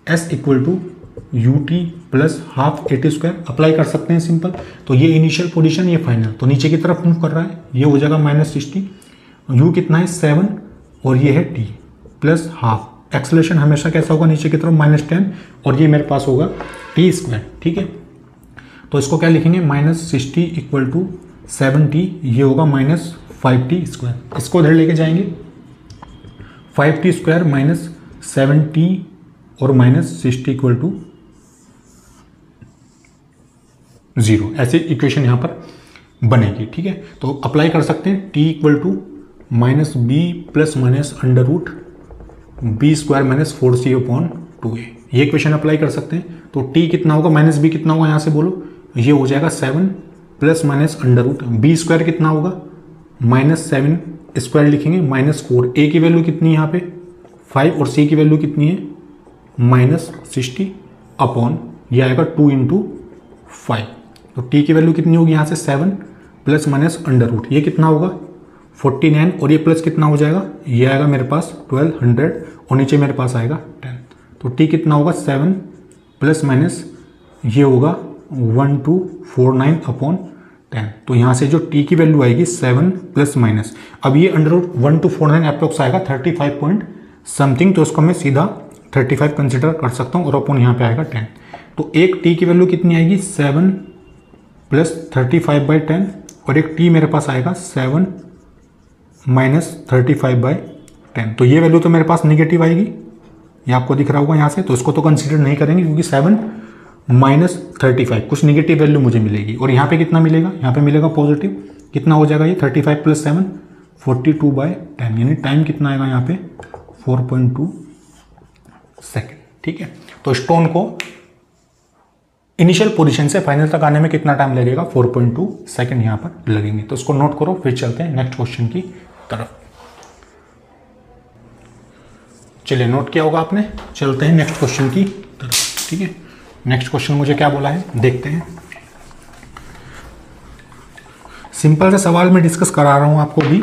Speaker 1: s equal to u t plus half a t square apply कर सकते हैं, सिंपल। तो ये इनिशियल पोजीशन, ये फाइनल, तो नीचे की तरफ मूव कर रहा है, ये हो जाएगा -60, u कितना है 7 और ये है t प्लस हाफ। एक्सेलरेशन हमेशा कैसा होगा, नीचे की तरफ -10, और ये मेरे पास होगा t स्क्वायर। ठीक है, तो इसको क्या लिखेंगे, -60 इक्वल टू 7t, ये होगा -5t स्क्वायर। इसको इधर लेके जाएंगे, 5t स्क्वायर माइनस 7t और -60 इक्वल टू 0, ऐसे इक्वेशन यहाँ पर बनेगी। ठीक है, तो अप्लाई कर सकते हैं, t equal to -b plus minus under root b square minus 4c upon 2a, ये इक्वेशन अप्लाई कर सकते हैं। तो t कितना होगा, -b कितना होगा, यहाँ से बोलो, ये हो जाएगा 7 plus minus under root b square कितना होगा, -7 स्क्वायर लिखेंगे -4, a की वैल्यू कितनी है यहाँ पे 5 और c की वैल्यू कितनी है -60 अपॉन ये आएगा 2 × 5। तो t की वैल्यू कितनी होगी यहाँ से 7 प्लस माइनस अंडर रूट, ये कितना होगा 49, और ये प्लस कितना हो जाएगा, ये आएगा मेरे पास 1200 और नीचे मेरे पास आएगा 10। तो t कितना होगा 7 प्लस माइनस ये होगा 1249 अपॉन 10। तो यहाँ से जो t की वैल्यू आएगी 7 प्लस माइनस, अब ये अंडर रूट 1249 अप्रोक्स आएगा 35 पॉइंट समथिंग, तो इसको मैं सीधा 35 कंसिडर कर सकता हूँ, और अपॉन यहाँ पे आएगा 10। तो एक t की वैल्यू कितनी आएगी 7 प्लस 35/10, और एक t मेरे पास आएगा 7 माइनस 35/10। तो ये वैल्यू तो मेरे पास निगेटिव आएगी, ये आपको दिख रहा होगा यहाँ से, तो इसको तो कंसिडर नहीं करेंगे क्योंकि 7 -35 कुछ निगेटिव वैल्यू मुझे मिलेगी, और यहाँ पे कितना मिलेगा, यहाँ पे मिलेगा पॉजिटिव, कितना हो जाएगा ये 35 प्लस 7 42/10, यानी टाइम कितना आएगा यहाँ पे 4.2 सेकेंड। ठीक है, तो स्टोन को इनिशियल पोजीशन से फाइनल तक आने में कितना टाइम लगेगा, 4.2 सेकेंड यहाँ पर लगेंगे। तो इसको नोट करो, फिर चलते हैं नेक्स्ट क्वेश्चन की तरफ। चलिए, नोट किया होगा आपने, चलते हैं नेक्स्ट क्वेश्चन की तरफ। ठीक है, नेक्स्ट क्वेश्चन मुझे क्या बोला है, देखते हैं। सिंपल सा सवाल मैं डिस्कस करा रहा हूं आपको भी।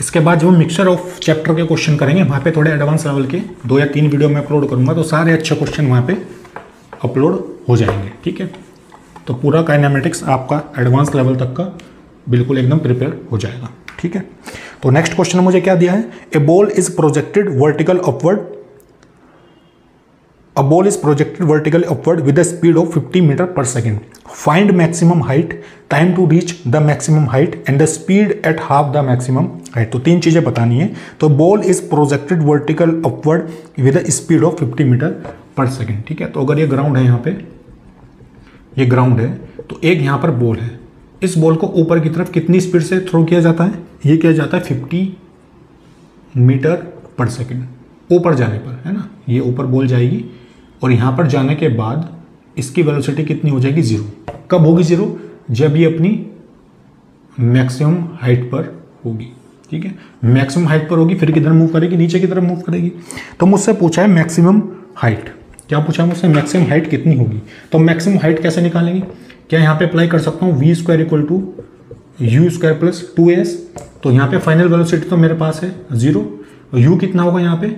Speaker 1: इसके बाद जो मिक्सचर ऑफ चैप्टर के क्वेश्चन करेंगे वहाँ पे थोड़े एडवांस लेवल के 2 या 3 वीडियो मैं अपलोड करूँगा, तो सारे अच्छे क्वेश्चन वहाँ पे अपलोड हो जाएंगे। ठीक है, तो पूरा काइनेमेटिक्स आपका एडवांस लेवल तक का बिल्कुल एकदम प्रिपेयर हो जाएगा। ठीक है, तो नेक्स्ट क्वेश्चन मुझे क्या दिया है, a ball is projected vertical upward, a ball is projected vertically upward with a speed of 50 meter per second. Find maximum height, time to reach the maximum height and the speed at half the maximum height. तो 3 चीजें बतानी है। तो ball is projected vertical upward with a speed of 50 meter per second। ठीक है, तो अगर ये ग्राउंड है, यहाँ पे ये ग्राउंड है, तो एक यहाँ पर बॉल है, इस बॉल को ऊपर की तरफ कितनी स्पीड से थ्रो किया जाता है, ये किया जाता है 50 मीटर पर सेकेंड ऊपर जाने पर, है ना। ये ऊपर बॉल जाएगी और यहाँ पर जाने के बाद इसकी वेलोसिटी कितनी हो जाएगी, 0। कब होगी 0, जब ये अपनी मैक्सिमम हाइट पर होगी। ठीक है, मैक्सिमम हाइट पर होगी, फिर किधर मूव करेगी, नीचे की तरफ मूव करेगी। तो मुझसे पूछा है मैक्सिमम हाइट, क्या पूछा है मुझसे, मैक्सिमम हाइट कितनी होगी। तो मैक्सिमम हाइट कैसे निकालेंगे, क्या यहाँ पे अप्लाई कर सकता हूँ v² = u² + 2s। तो यहाँ पे फाइनल वेलोसिटी तो मेरे पास है 0, u कितना होगा, यहाँ पे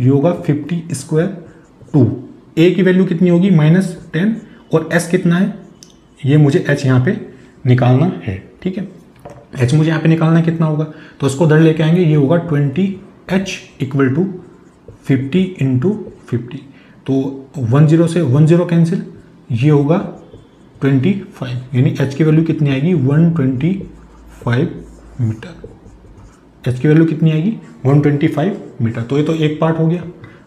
Speaker 1: u होगा 50² 2, a की वैल्यू कितनी होगी -10, और s कितना है, ये मुझे h यहाँ पे निकालना है। ठीक है, h मुझे यहाँ पे निकालना है, कितना होगा, तो इसको उधर लेके आएंगे, ये होगा 20h = 50 × 50। तो 10 से 10 कैंसिल, ये होगा 25, यानी h की वैल्यू कितनी आएगी, 125 मीटर। h की वैल्यू कितनी आएगी, 125 मीटर। तो ये तो एक पार्ट हो गया।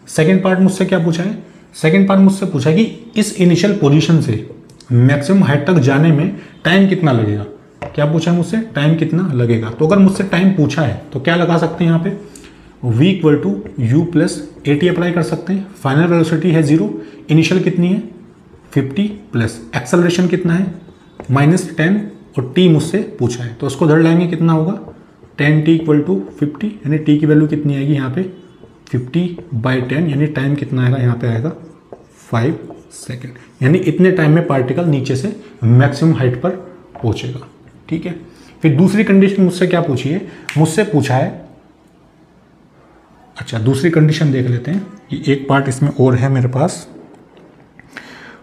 Speaker 1: सेकेंड पार्ट मुझसे क्या पूछा है, सेकेंड पार्ट मुझसे पूछा है कि इस इनिशियल पोजीशन से मैक्सिमम हाइट तक जाने में टाइम कितना लगेगा। क्या पूछा है मुझसे, टाइम कितना लगेगा। तो अगर मुझसे टाइम पूछा है तो क्या लगा सकते हैं, यहाँ पे v = u + at अप्लाई कर सकते हैं। फाइनल वेलोसिटी है 0, इनिशियल कितनी है 50, प्लस एक्सेलरेशन कितना है -10, और t मुझसे पूछा है, तो उसको धर लाएंगे, कितना होगा 10t = 50, यानी t की वैल्यू कितनी आएगी यहाँ पे 50/10, यानी टाइम कितना आएगा, यहाँ पे आएगा 5 सेकेंड। यानी इतने टाइम में पार्टिकल नीचे से मैक्सिमम हाइट पर पहुंचेगा। ठीक है, फिर दूसरी कंडीशन मुझसे क्या पूछी है, मुझसे पूछा है, अच्छा दूसरी कंडीशन देख लेते हैं, कि एक पार्ट इसमें और है मेरे पास।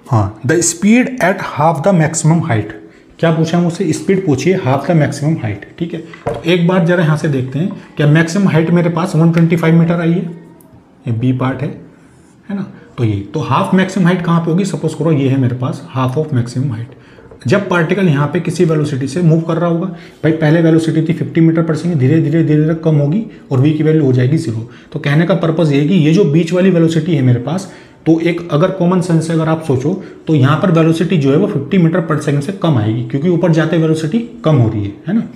Speaker 1: हाँ, the speed at half the maximum height, क्या पूछा है मुझसे, स्पीड पूछी है हाफ द मैक्सिमम हाइट। ठीक है, तो एक बार जरा यहाँ से देखते हैं, क्या मैक्सिमम हाइट मेरे पास 125 मीटर आई है, ये बी पार्ट है ना। तो ये तो हाफ मैक्सिमम हाइट कहाँ पे होगी, सपोज करो ये है मेरे पास हाफ ऑफ मैक्सिमम हाइट। जब पार्टिकल यहाँ पे किसी वेलोसिटी से मूव कर रहा होगा, भाई पहले वेलोसिटी थी 50 मीटर पर सेकेंड, धीरे धीरे कम होगी और v की वैल्यू हो जाएगी 0। तो कहने का पर्पज ये है कि ये जो बीच वाली वेलोसिटी है मेरे पास, तो एक अगर कॉमन सेंस से अगर आप सोचो तो यहाँ पर वेलोसिटी जो है वो 50 मीटर पर सेकेंड से कम आएगी, क्योंकि ऊपर जाते वेलोसिटी कम हो रही है ना।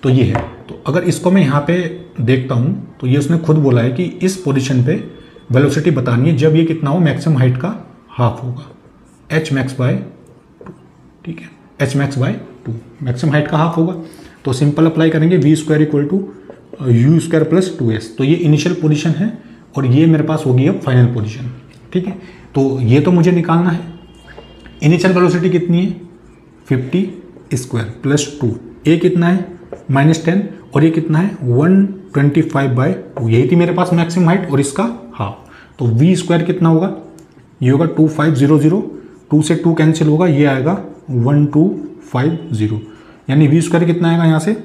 Speaker 1: तो ये है, तो अगर इसको मैं यहाँ पे देखता हूँ तो ये उसने खुद बोला है कि इस पोजीशन पे वेलोसिटी बतानी है जब ये कितना हो, मैक्सिमम हाइट का हाफ होगा, hmax/2। ठीक है, hmax/2 मैक्सिमम हाइट का हाफ होगा। तो सिंपल अप्लाई करेंगे, v² = u² + 2s। तो ये इनिशियल पोजीशन है और ये मेरे पास होगी अब फाइनल पोजीशन। ठीक है, तो ये तो मुझे निकालना है। इनिशियल वेलोसिटी कितनी है 50² + 2, a कितना है -10, और ये कितना है 125/2, यही थी मेरे पास मैक्सिमम हाइट और इसका हाफ। तो v² कितना होगा, ये होगा 2500, 2 से 2 कैंसिल होगा, ये आएगा 1250, यानी v² कितना आएगा यहाँ से,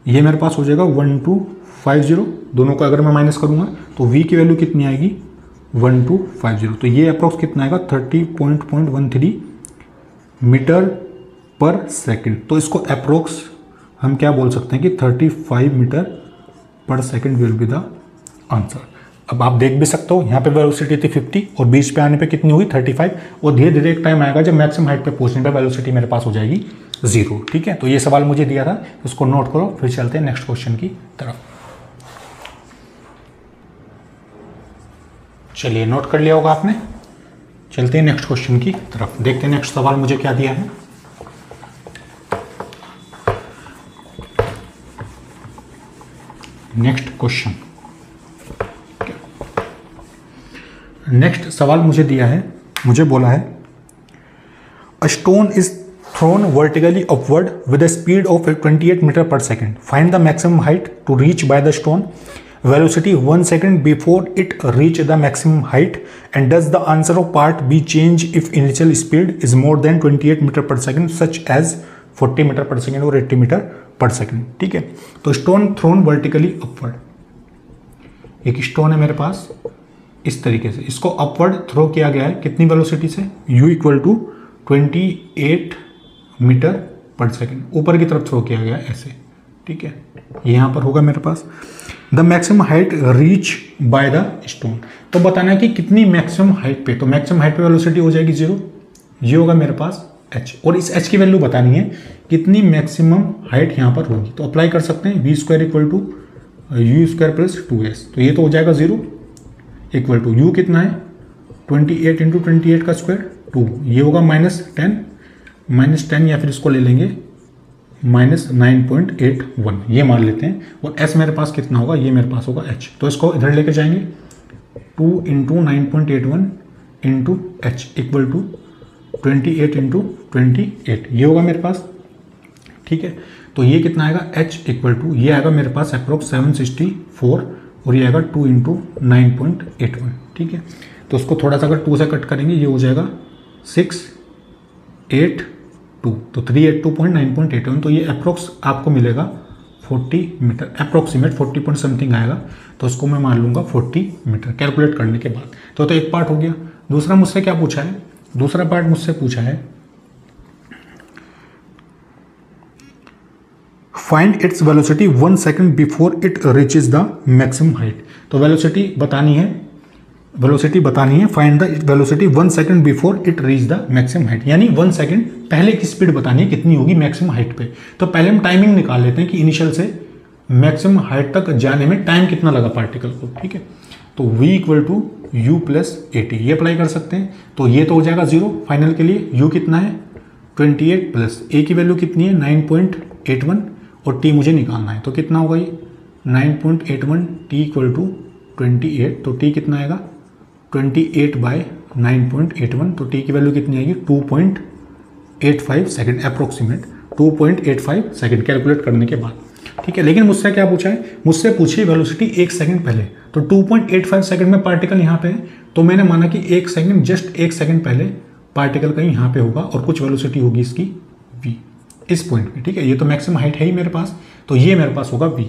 Speaker 1: ये मेरे पास हो जाएगा 1250। दोनों को अगर मैं माइनस करूँगा तो v की वैल्यू कितनी आएगी 1250। तो ये अप्रोक्स कितना आएगा 30.13 मीटर पर सेकेंड। तो इसको अप्रोक्स हम क्या बोल सकते हैं कि 35 metre per second will be the answer. अब आप देख भी सकते हो, यहाँ पे वेलोसिटी थी 50 और बीच पे आने पे कितनी हुई 35, और धीरे धीरे एक टाइम आएगा जब मैक्सिमम हाइट पे पहुंचने पे वेलोसिटी मेरे पास हो जाएगी 0। ठीक है, तो ये सवाल मुझे दिया था, उसको नोट करो, फिर चलते हैं नेक्स्ट क्वेश्चन की तरफ। चलिए, नोट कर लिया होगा आपने, चलते हैं नेक्स्ट क्वेश्चन की तरफ, देखते हैं नेक्स्ट सवाल मुझे क्या दिया है। नेक्स्ट क्वेश्चन, नेक्स्ट सवाल मुझे दिया है, मुझे बोला है a stone is thrown vertically upward with a speed of 28 meter per second. Find the maximum height to reach by the stone. Velocity 1 second before it reach the maximum height. And does the answer of part B change if initial speed is more than 28 meter per second, such as 40 meter per second और 80 meter per second. ठीक है, तो स्टोन थ्रोन वर्टिकली अपवर्ड, एक स्टोन है मेरे पास इस तरीके से, इसको अपवर्ड थ्रो किया गया है कितनी वेलोसिटी से, u equal to 28 metre per second, ऊपर की तरफ थ्रो किया गया है ऐसे. ठीक है, ये यहाँ पर होगा मेरे पास. The maximum height reach by the stone, तो बताना है कि कितनी मैक्सिमम हाइट पे, तो मैक्सिमम हाइट पे वेलोसिटी हो जाएगी 0, ये होगा मेरे पास h, और इस h की वैल्यू बतानी है कितनी मैक्सिमम हाइट यहाँ पर होगी. तो अप्लाई कर सकते हैं v square equal to u square plus 2s, तो ये तो हो जाएगा 0 इक्वल टू u कितना है 28 इंटू 28 का स्क्वायर 2, ये होगा -10 या फिर इसको ले लेंगे -9.81 ये मान लेते हैं, और s मेरे पास कितना होगा, ये मेरे पास होगा h, तो इसको इधर लेके जाएंगे 2 into 9.81 into h equal to 28 into 28, ये होगा मेरे पास. ठीक है, तो ये कितना आएगा h इक्वल टू, ये आएगा मेरे पास अप्रोक्स 764 और ये आएगा 2 इंटू 9.81. ठीक है, तो उसको थोड़ा सा अगर 2 से कट करेंगे ये हो जाएगा 682, तो 382.9.81, तो ये अप्रोक्स आपको मिलेगा 40 मीटर, अप्रोक्सीमेट 40 पॉइंट समथिंग आएगा, तो उसको मैं मान लूँगा 40 मीटर कैलकुलेट करने के बाद. तो एक पार्ट हो गया. दूसरा मुझसे क्या पूछा है, दूसरा पार्ट मुझसे पूछा है find its velocity 1 second before it reaches the maximum height. तो वेलोसिटी बतानी है, find the velocity 1 second before it reach the maximum height, यानी 1 सेकंड पहले की स्पीड बतानी है कितनी होगी मैक्सिमम हाइट पे. तो पहले हम टाइमिंग निकाल लेते हैं कि इनिशियल से मैक्सिमम हाइट तक जाने में टाइम कितना लगा पार्टिकल को. ठीक है, तो v equal to u plus 80 ये अप्लाई कर सकते हैं, तो ये तो हो जाएगा 0 फाइनल के लिए. u कितना है 28 प्लस a की वैल्यू कितनी है 9.81 और t मुझे निकालना है, तो कितना होगा ये 9.81 t इक्वल टू 28, तो t कितना आएगा 28 बाय 9.81, तो t की वैल्यू कितनी आएगी 2.85 सेकेंड, अप्रोक्सीमेट 2.85 सेकेंड कैलकुलेट करने के बाद. ठीक है, लेकिन मुझसे क्या पूछा है, मुझसे पूछी वेलोसिटी 1 सेकंड पहले, तो 2.85 सेकंड में पार्टिकल यहाँ पे है, तो मैंने माना कि 1 सेकंड जस्ट 1 सेकंड पहले पार्टिकल कहीं यहाँ पे होगा और कुछ वेलोसिटी होगी इसकी v इस पॉइंट पे. ठीक है, ये तो मैक्सिमम हाइट है ही मेरे पास, तो ये मेरे पास होगा v.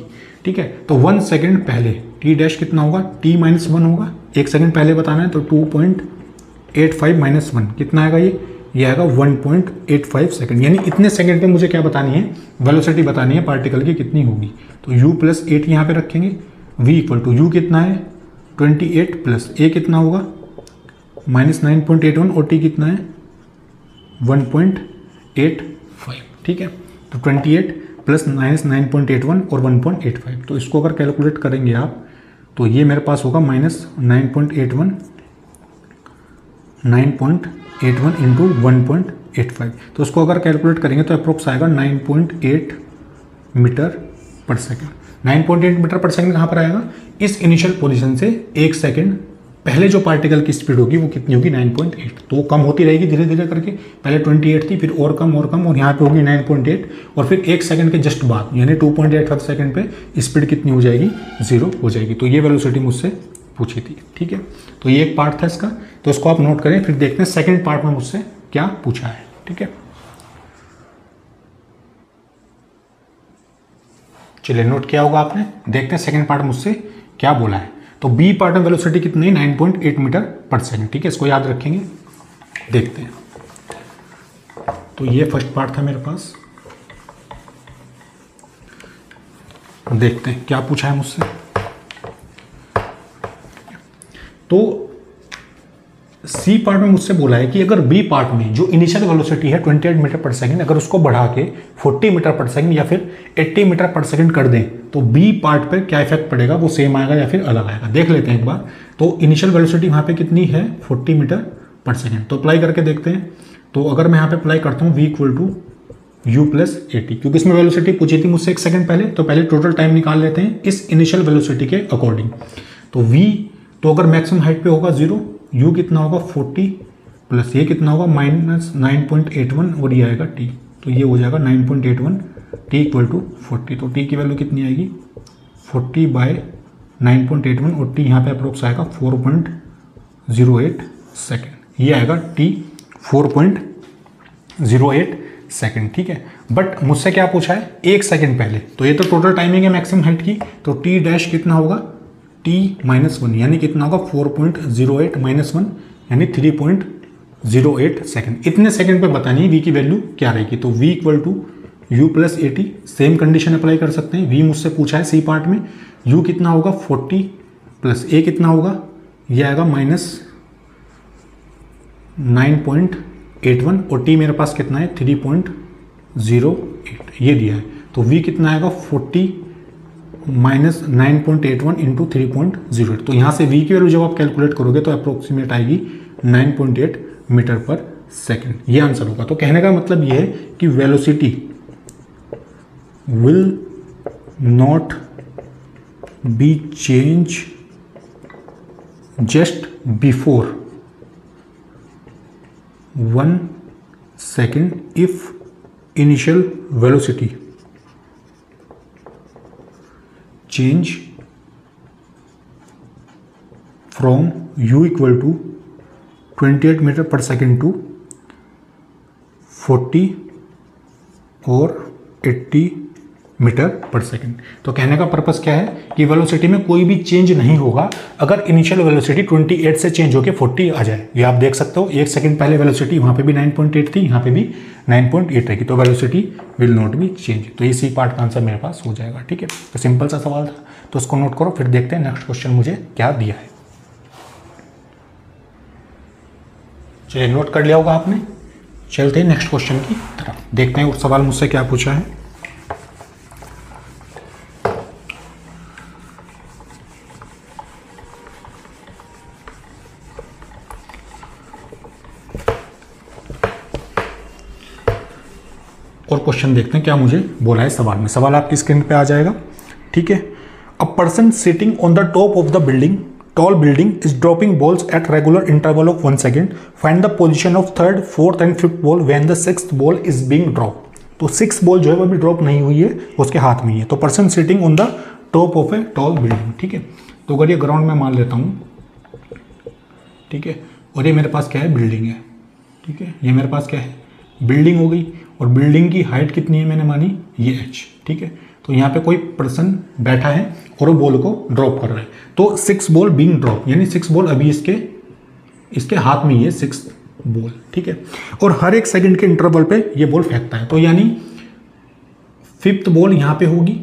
Speaker 1: ठीक है, तो 1 सेकंड पहले t डैश कितना होगा t माइनस 1 होगा, 1 सेकंड पहले बताना है, तो 2.85 माइनस 1 कितना आएगा, ये आएगा 1.85 सेकंड, यानी इतने सेकंड पे मुझे क्या बतानी है, वेलोसिटी बतानी है पार्टिकल की कितनी होगी. तो u प्लस 8 यहाँ पे रखेंगे, v इक्वल टू u कितना है 28 प्लस a कितना होगा -9.81 और t कितना है 1.85. ठीक है, तो 28 प्लस -9.81 और 1.85, तो इसको अगर कैलकुलेट करेंगे आप तो ये मेरे पास होगा -9.81 इंटू 1.85, तो उसको अगर कैलकुलेट करेंगे तो अप्रोक्स आएगा 9.8 metre per second. 9.8 metre per second कहाँ पर आएगा, इस इनिशियल पोजीशन से 1 सेकेंड पहले जो पार्टिकल की स्पीड होगी वो कितनी होगी 9.8, तो वो कम होती रहेगी धीरे धीरे करके, पहले 28 थी फिर और कम और यहाँ पे होगी 9.8 और फिर 1 सेकंड के जस्ट बाद यानी 2.85 सेकंड पे स्पीड कितनी हो जाएगी 0 हो जाएगी. तो ये वेलोसिटी मुझसे पूछी थी. ठीक है, तो ये एक पार्ट था इसका, तो इसको आप नोट करें, फिर देखते हैं सेकेंड पार्ट में मुझसे क्या पूछा है. ठीक है, चलिए नोट किया होगा आपने, देखते हैं सेकेंड पार्ट मुझसे क्या बोला है. तो बी पार्ट में वेलोसिटी कितनी है 9.8 मीटर पर सेकंड. ठीक है, इसको याद रखेंगे, देखते हैं. तो ये फर्स्ट पार्ट था मेरे पास, देखते हैं क्या पूछा है मुझसे. तो सी पार्ट में मुझसे बोला है कि अगर बी पार्ट में जो इनिशियल वेलोसिटी है 28 मीटर पर सेकंड, अगर उसको बढ़ा के 40 मीटर पर सेकंड या फिर 80 मीटर पर सेकंड कर दें तो बी पार्ट पर क्या इफेक्ट पड़ेगा, वो सेम आएगा या फिर अलग आएगा. देख लेते हैं एक बार. तो इनिशियल वेलोसिटी वहाँ पे कितनी है 40 मीटर पर सेकंड, तो अप्लाई करके देखते हैं. तो अगर मैं यहाँ पे अप्लाई करता हूँ v equal to u plus 80, क्योंकि इसमें वेलोसिटी पूछी थी मुझसे 1 सेकंड पहले, तो पहले टोटल टाइम निकाल लेते हैं इस इनिशियल वेलोसिटी के अकॉर्डिंग. तो v तो अगर मैक्सिमम हाइट पे होगा 0, u कितना होगा 40 प्लस ये कितना होगा -9.81 और ये आएगा t, तो ये हो जाएगा 9.81 t इक्वल टू 40। तो t की वैल्यू कितनी आएगी 40/9.81 और t यहाँ पे अप्रोक्स आएगा 4.08 सेकेंड। ये आएगा t 4.08 सेकेंड, ठीक है। बट मुझसे क्या पूछा है 1 सेकेंड पहले, तो ये तो टोटल टाइमिंग है मैक्सिमम हाइट की, तो t डैश कितना होगा t-1 यानी कितना होगा 4.08 -1 यानी 3.08 सेकेंड। इतने सेकेंड पे बतानी है v की वैल्यू क्या रहेगी। तो v equal to u plus a t, same condition apply कर सकते हैं। v मुझसे पूछा है सी पार्ट में, u कितना होगा 40 प्लस a कितना होगा, ये आएगा -9.81 और t मेरे पास कितना है 3.08 ये दिया है। तो v कितना आएगा 40 -9.81 इंटू 3.08। तो यहाँ से v की वैल्यू जब आप कैलकुलेट करोगे तो अप्रोक्सीमेट आएगी 9.8 मीटर पर सेकेंड, ये आंसर होगा। तो कहने का मतलब ये है कि velocity will not be change just before 1 second if initial velocity change from u equal to 28 meter per second to 40 और 80 मीटर पर सेकेंड। तो कहने का पर्पस क्या है कि वेलोसिटी में कोई भी चेंज नहीं होगा अगर इनिशियल वेलोसिटी 28 से चेंज होकर 40 आ जाए। ये आप देख सकते हो 1 सेकंड पहले वेलोसिटी वहाँ पे भी 9.8 थी, यहाँ पे भी 9.8 रहेगी, तो velocity will not be change. तो इसी पार्ट का आंसर मेरे पास हो जाएगा, ठीक है। तो सिंपल सा सवाल था, तो उसको नोट करो, फिर देखते हैं नेक्स्ट क्वेश्चन मुझे क्या दिया है। चलिए नोट कर लिया होगा आपने, चलते हैं नेक्स्ट क्वेश्चन की तरफ, देखते हैं उस सवाल मुझसे क्या पूछा है। और क्वेश्चन देखते हैं क्या मुझे बोला है सवाल में। सवाल आपकी स्क्रीन पे आ जाएगा, ठीक है। A person sitting on the top of the building, tall building, is dropping balls at regular interval of 1 second. Find the position of 3rd, 4th and 5th ball when the 6th ball is being drop. तो 6th बॉल जो है वो भी ड्रॉप नहीं हुई है, उसके हाथ में ही है। तो person sitting on the top of a tall building, ठीक है। तो अगर ये ग्राउंड में मान लेता हूँ, ठीक है, और ये मेरे पास क्या है बिल्डिंग है, ठीक है, ये मेरे पास क्या है बिल्डिंग हो गई, और बिल्डिंग की हाइट कितनी है मैंने मानी ये h, ठीक है। तो यहाँ पे कोई पर्सन बैठा है और वो बॉल को ड्रॉप कर रहा है। तो 6 बॉल बीइंग ड्रॉप यानी 6 बॉल अभी इसके हाथ में ही है 6th बॉल, ठीक है। और हर 1 सेकंड के इंटरवल पे ये बॉल फेंकता है। तो यानी 5th बॉल यहाँ पे होगी,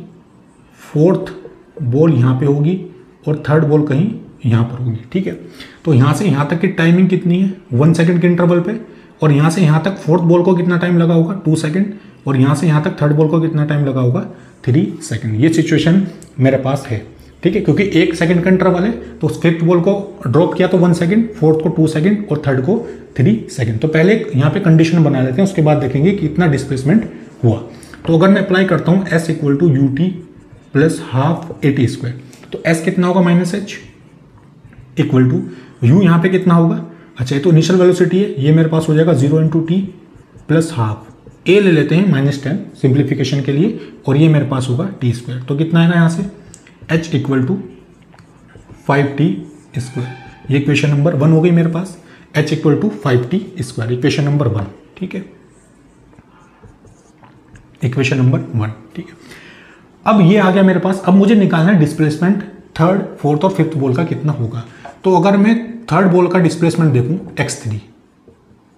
Speaker 1: 4th बॉल यहाँ पे होगी और 3rd बॉल कहीं यहाँ पर होगी, ठीक है। तो यहाँ से यहाँ तक की टाइमिंग कितनी है 1 सेकंड के इंटरवल पे, और यहाँ से यहाँ तक 4th बॉल को कितना टाइम लगा होगा 2 सेकंड, और यहाँ से यहाँ तक 3rd बॉल को कितना टाइम लगा होगा 3 सेकंड। ये सिचुएशन मेरे पास है, ठीक है, क्योंकि 1 सेकंड का इंटरवल है। तो 5th बॉल को ड्रॉप किया तो 1 सेकंड, 4th को 2 सेकंड और 3rd को 3 सेकंड। तो पहले यहाँ पे कंडीशन बना लेते हैं, उसके बाद देखेंगे कि इतना डिस्प्लेसमेंट हुआ। तो अगर मैं अप्लाई करता हूँ s equal to u t plus half AT square, तो s कितना होगा -h इक्वल टू u यहाँ पे कितना होगा, अच्छा ये तो इनिशियल वेलोसिटी है, ये मेरे पास हो जाएगा 0 into T plus half, a ले लेते हैं -10 सिंप्लीफिकेशन के लिए, और ये मेरे पास होगा टी स्क्वायर। तो कितना आएगा यहाँ से h equal to 5t square. ये इक्वेशन नंबर 1 हो गई मेरे पास, h equal to 5t square, equation number 1, ठीक है, इक्वेशन नंबर 1, ठीक है। अब ये आ गया मेरे पास। अब मुझे निकालना है डिस्प्लेसमेंट 3rd, 4th और 5th बॉल का कितना होगा। तो अगर मैं 3rd बॉल का डिस्प्लेसमेंट देखूं